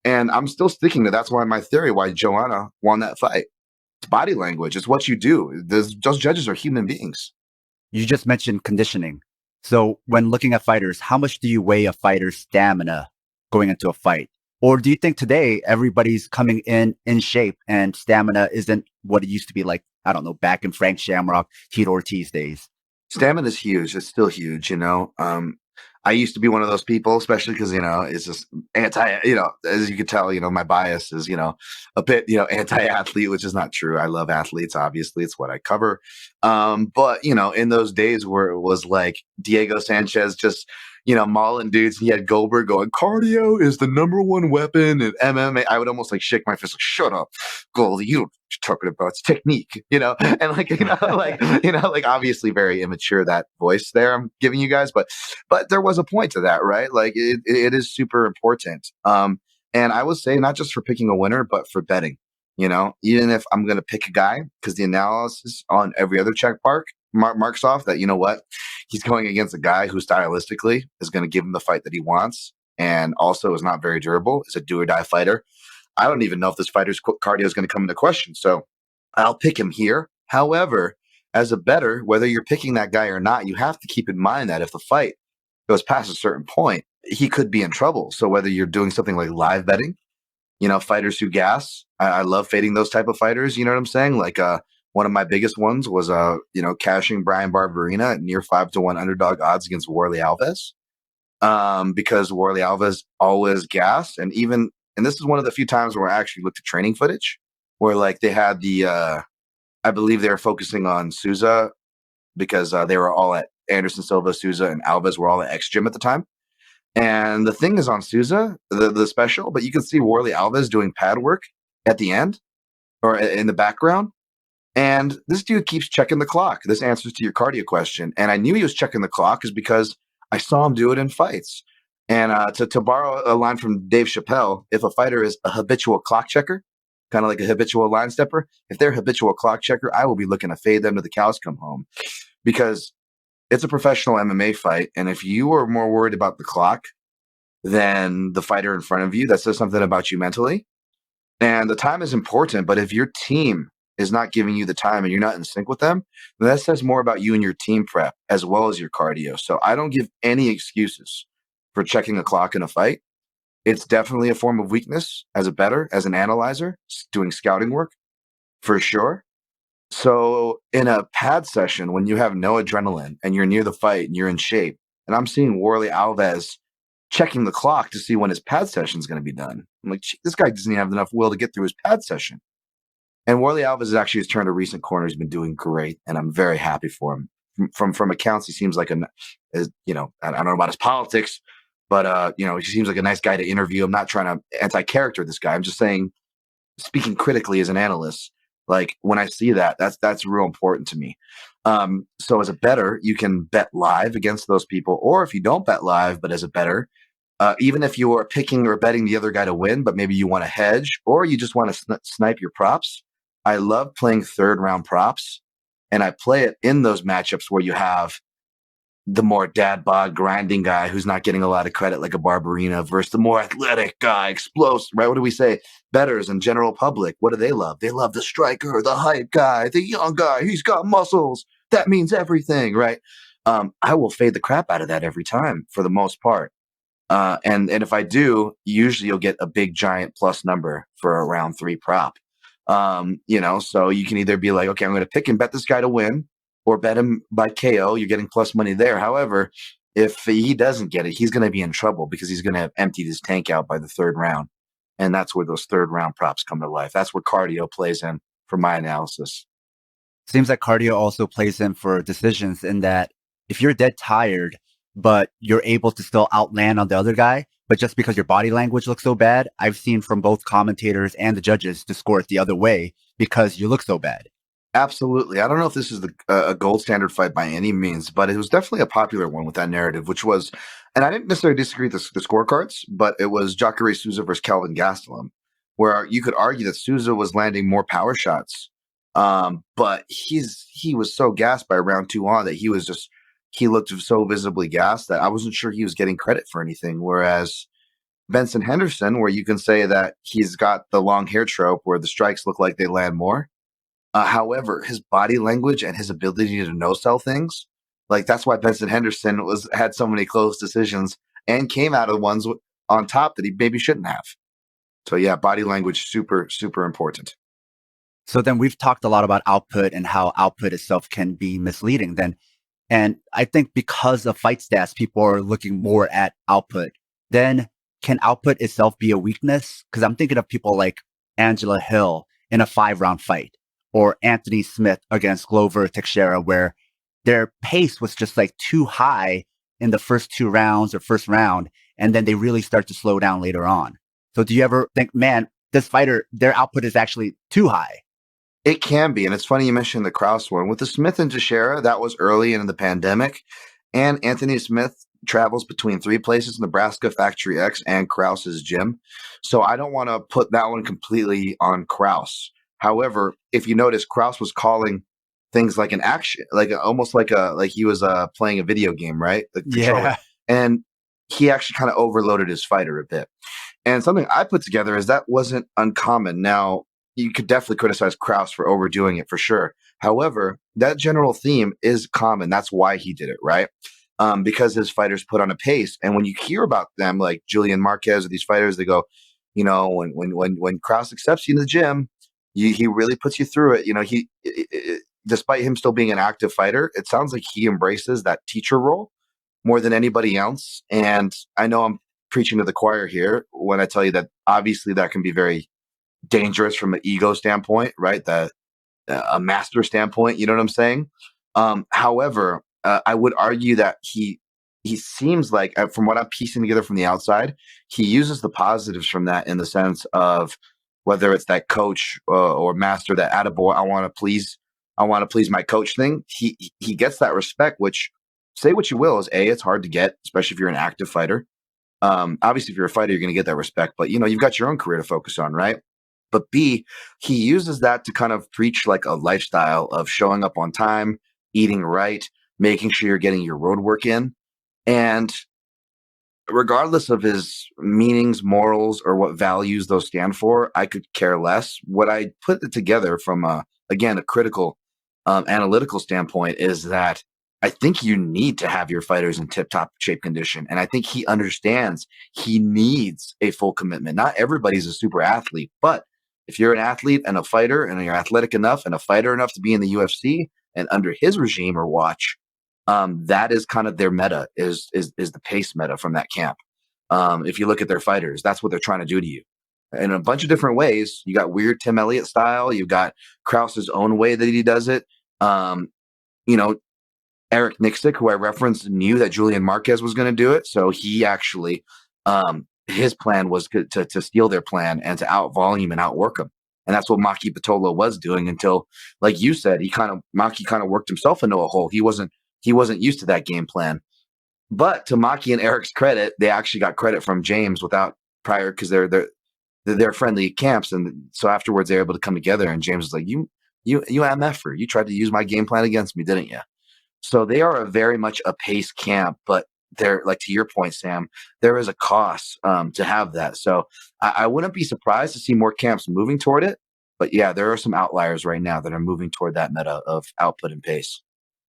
And I'm still sticking to that's why my theory, why Joanna won that fight. It's body language. It's what you do. Those judges are human beings. You just mentioned conditioning. So when looking at fighters, how much do you weigh a fighter's stamina going into a fight? Or do you think today everybody's coming in shape and stamina isn't what it used to be like, I don't know, back in Frank Shamrock, Tito Ortiz days? Stamina is huge. It's still huge, I used to be one of those people, especially because, it's just as you could tell, my bias is, a bit, anti-athlete, which is not true. I love athletes. Obviously, it's what I cover. But, in those days where it was like Diego Sanchez just, mauling dudes. He had Goldberg going, cardio is the number one weapon in MMA. I would almost like shake my fist, like, shut up, Goldie. You don't know what you're talking about. It's technique, and like obviously very immature, that voice there I'm giving you guys, but there was a point to that, right? Like it is super important. And I would say not just for picking a winner, but for betting, even if I'm going to pick a guy, because the analysis on every other check marks off that, what, he's going against a guy who stylistically is going to give him the fight that he wants and also is not very durable, is a do or die fighter. I don't even know if this fighter's cardio is going to come into question. So I'll pick him here. However, as a bettor, whether you're picking that guy or not, you have to keep in mind that if the fight goes past a certain point, he could be in trouble. So whether you're doing something like live betting, fighters who gas, I love fading those type of fighters. You know what I'm saying? Like, one of my biggest ones was, cashing Brian Barberena at near 5-1 underdog odds against Warley Alves. Because Warley Alves always gassed. And this is one of the few times where I actually looked at training footage where like they had I believe they were focusing on Souza because they were all at Anderson Silva, Souza, and Alves were all at X Gym at the time. And the thing is on Souza, the special, but you can see Warley Alves doing pad work at the end or in the background. And this dude keeps checking the clock. This answers to your cardio question. And I knew he was checking the clock is because I saw him do it in fights. And to borrow a line from Dave Chappelle, if a fighter is a habitual clock checker, kind of like a habitual line stepper, if they're a habitual clock checker, I will be looking to fade them to the cows come home, because it's a professional MMA fight. And if you are more worried about the clock than the fighter in front of you, that says something about you mentally. And the time is important, but if your team is not giving you the time and you're not in sync with them, then that says more about you and your team prep as well as your cardio. So I don't give any excuses for checking a clock in a fight. It's definitely a form of weakness as a bettor, as an analyzer, doing scouting work for sure. So in a pad session, when you have no adrenaline and you're near the fight and you're in shape, and I'm seeing Warley Alves checking the clock to see when his pad session is going to be done. I'm like, this guy doesn't even have enough will to get through his pad session. And Warley Alves actually has turned a recent corner. He's been doing great, and I'm very happy for him. From accounts, he seems like I don't know about his politics, but he seems like a nice guy to interview. I'm not trying to anti-character this guy. I'm just saying, speaking critically as an analyst, like when I see that's real important to me. So as a bettor, you can bet live against those people, or if you don't bet live, but as a bettor, even if you are picking or betting the other guy to win, but maybe you want to hedge or you just want to snipe your props. I love playing third round props, and I play it in those matchups where you have the more dad bod grinding guy who's not getting a lot of credit like a Barberena versus the more athletic guy, explosive, right? What do we say? Bettors and general public, what do they love? They love the striker, the hype guy, the young guy. He's got muscles. That means everything, right? I will fade the crap out of that every time for the most part. And if I do, usually you'll get a big giant plus number for a round 3 prop. So you can either be like, okay, I'm going to pick and bet this guy to win, or bet him by KO. You're getting plus money there. However, if he doesn't get it, he's going to be in trouble because he's going to have emptied his tank out by the 3rd round. And that's where those 3rd round props come to life. That's where cardio plays in for my analysis. Seems like cardio also plays in for decisions, in that if you're dead tired, but you're able to still outland on the other guy, but just because your body language looks so bad, I've seen from both commentators and the judges to score it the other way because you look so bad. Absolutely. I don't know if this is a gold standard fight by any means, but it was definitely a popular one with that narrative, which was, and I didn't necessarily disagree with the scorecards, but it was Jacare Souza versus Kelvin Gastelum, where you could argue that Souza was landing more power shots. But he was so gassed by round 2 on that he looked so visibly gassed that I wasn't sure he was getting credit for anything. Whereas Benson Henderson, where you can say that he's got the long hair trope where the strikes look like they land more. However, his body language and his ability to no-sell things, like that's why Benson Henderson had so many close decisions and came out of ones on top that he maybe shouldn't have. So yeah, body language, super, super important. So then we've talked a lot about output and how output itself can be misleading then. And I think because of fight stats, people are looking more at output. Then can output itself be a weakness? Because I'm thinking of people like Angela Hill in a 5-round fight, or Anthony Smith against Glover Teixeira, where their pace was just like too high in the first 2 rounds or first round, and then they really start to slow down later on. So do you ever think, man, this fighter, their output is actually too high? It can be. And it's funny you mentioned the Krause one. With the Smith and Teixeira, that was early in the pandemic. And Anthony Smith travels between 3 places, Nebraska, Factory X, and Krause's gym. So I don't want to put that one completely on Krause. However, if you notice, Krause was calling things like an action, like almost like he was playing a video game, right? The controller. Yeah. And he actually kind of overloaded his fighter a bit. And something I put together is that wasn't uncommon. Now, you could definitely criticize Krause for overdoing it for sure. However, that general theme is common. That's why he did it, right? Because his fighters put on a pace. And when you hear about them, like Julian Marquez or these fighters, they go, you know, when Krause accepts you in the gym, he really puts you through it. You know, despite him still being an active fighter, it sounds like he embraces that teacher role more than anybody else. And I know I'm preaching to the choir here when I tell you that obviously that can be very dangerous from an ego standpoint, right? A master standpoint, you know what I'm saying? However, I would argue that he seems like, from what I'm piecing together from the outside, he uses the positives from that in the sense of whether it's that coach or master, that attaboy, I want to please my coach thing. He gets that respect, which, say what you will, is it's hard to get, especially if you're an active fighter. Obviously, if you're a fighter, you're going to get that respect, but you've got your own career to focus on, right? But B, he uses that to kind of preach like a lifestyle of showing up on time, eating right, making sure you're getting your road work in. And regardless of his meanings, morals, or what values those stand for, I could care less. What I put it together from, a critical, analytical standpoint is that I think you need to have your fighters in tip-top shape condition. And I think he understands he needs a full commitment. Not everybody's a super athlete, but if you're an athlete and a fighter and you're athletic enough and a fighter enough to be in the UFC and under his regime or watch, that is kind of their meta, is the pace meta from that camp. If you look at their fighters, that's what they're trying to do to you in a bunch of different ways. You got weird Tim Elliott style. You've got Krause's own way that he does it. Eric Nixick, who I referenced, knew that Julian Marquez was going to do it. So he actually, his plan was to steal their plan and to out volume and outwork them. And that's what Maki Pitolo was doing until, like you said, Maki kind of worked himself into a hole. He wasn't used to that game plan. But to Maki and Eric's credit, they actually got credit from James without prior, because they're friendly camps. And so afterwards they're able to come together, and James was like, you MFer, you tried to use my game plan against me, didn't you? So they are very much a pace camp, but they're, like, to your point, Sam, there is a cost to have that. So I wouldn't be surprised to see more camps moving toward it. But yeah, there are some outliers right now that are moving toward that meta of output and pace.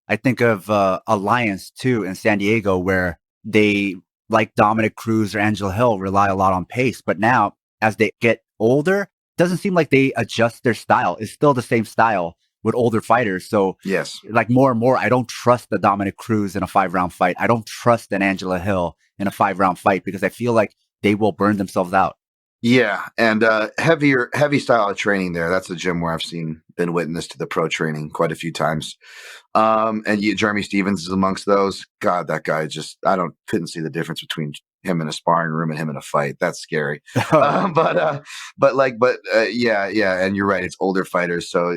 I think of Alliance too in San Diego, where they, like Dominic Cruz or Angela Hill, rely a lot on pace. But now, as they get older, it doesn't seem like they adjust their style. It's still the same style with older fighters. So yes, like more and more, I don't trust the Dominic Cruz in a 5-round fight. I don't trust an Angela Hill in a 5-round fight because I feel like they will burn themselves out. Yeah, and heavy style of training there. That's a gym where I've been witness to the pro training quite a few times. And Jeremy Stevens is amongst those. God, that guy couldn't see the difference between him in a sparring room and him in a fight. That's scary. Yeah, and you're right. It's older fighters, so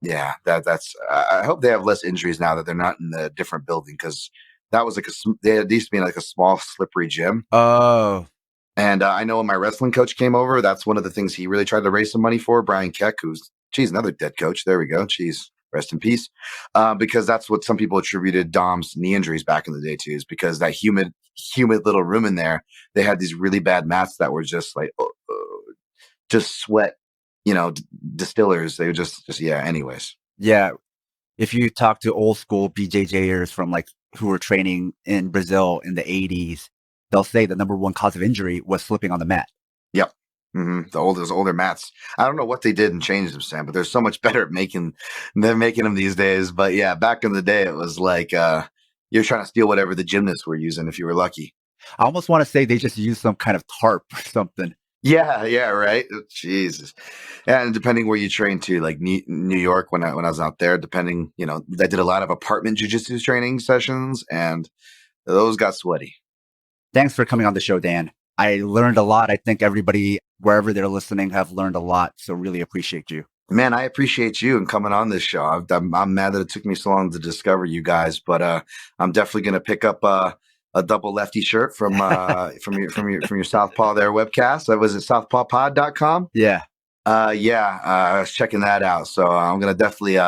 yeah, that's. I hope they have less injuries now that they're not in a different building, because that was they used to be like a small slippery gym. Oh. And I know when my wrestling coach came over, that's one of the things he really tried to raise some money for. Brian Keck, another dead coach. There we go. Rest in peace. Because that's what some people attributed Dom's knee injuries back in the day to, is because that humid little room in there, they had these really bad mats that were just like, just sweat, distillers. They were just anyways. Yeah. If you talk to old school BJJers from who were training in Brazil in the 80s, they'll say the number one cause of injury was slipping on the mat. Yep. Mm-hmm. Those older mats. I don't know what they did and changed them, Sam, but they're so much better at making them these days. But yeah, back in the day, it was like you're trying to steal whatever the gymnasts were using if you were lucky. I almost want to say they just used some kind of tarp or something. Yeah, right. Jesus. And depending where you train to, like New York, when I was out there, depending, I did a lot of apartment jiu-jitsu training sessions, and those got sweaty. Thanks for coming on the show, Dan. I learned a lot. I think everybody, wherever they're listening, have learned a lot. So really appreciate you. Man, I appreciate you and coming on this show. I'm mad that it took me so long to discover you guys, but I'm definitely going to pick up a double lefty shirt from your Southpaw there webcast. Was it southpawpod.com? Yeah. I was checking that out. So I'm going to definitely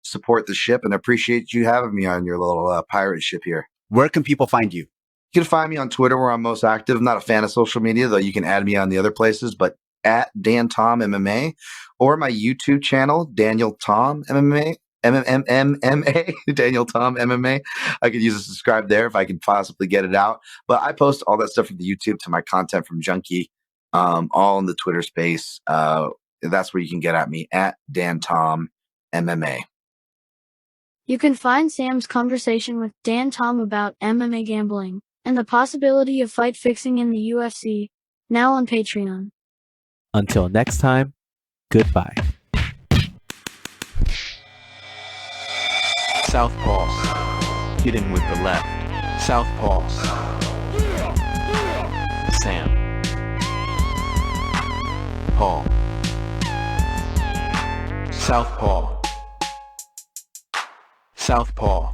support the ship and appreciate you having me on your little pirate ship here. Where can people find you? You can find me on Twitter where I'm most active. I'm not a fan of social media, though you can add me on the other places, but at Dan Tom MMA, or my YouTube channel, Daniel Tom MMA, MMA, Daniel Tom MMA. I could use a subscribe there if I could possibly get it out. But I post all that stuff from the YouTube to my content from Junkie, all in the Twitter space. That's where you can get at me, at Dan Tom MMA. You can find Sam's conversation with Dan Tom about MMA gambling and the possibility of fight fixing in the UFC now on Patreon. Until next time, goodbye. Southpaw. Hitting with the left. Southpaw. Sam. Paul. Southpaw. Southpaw.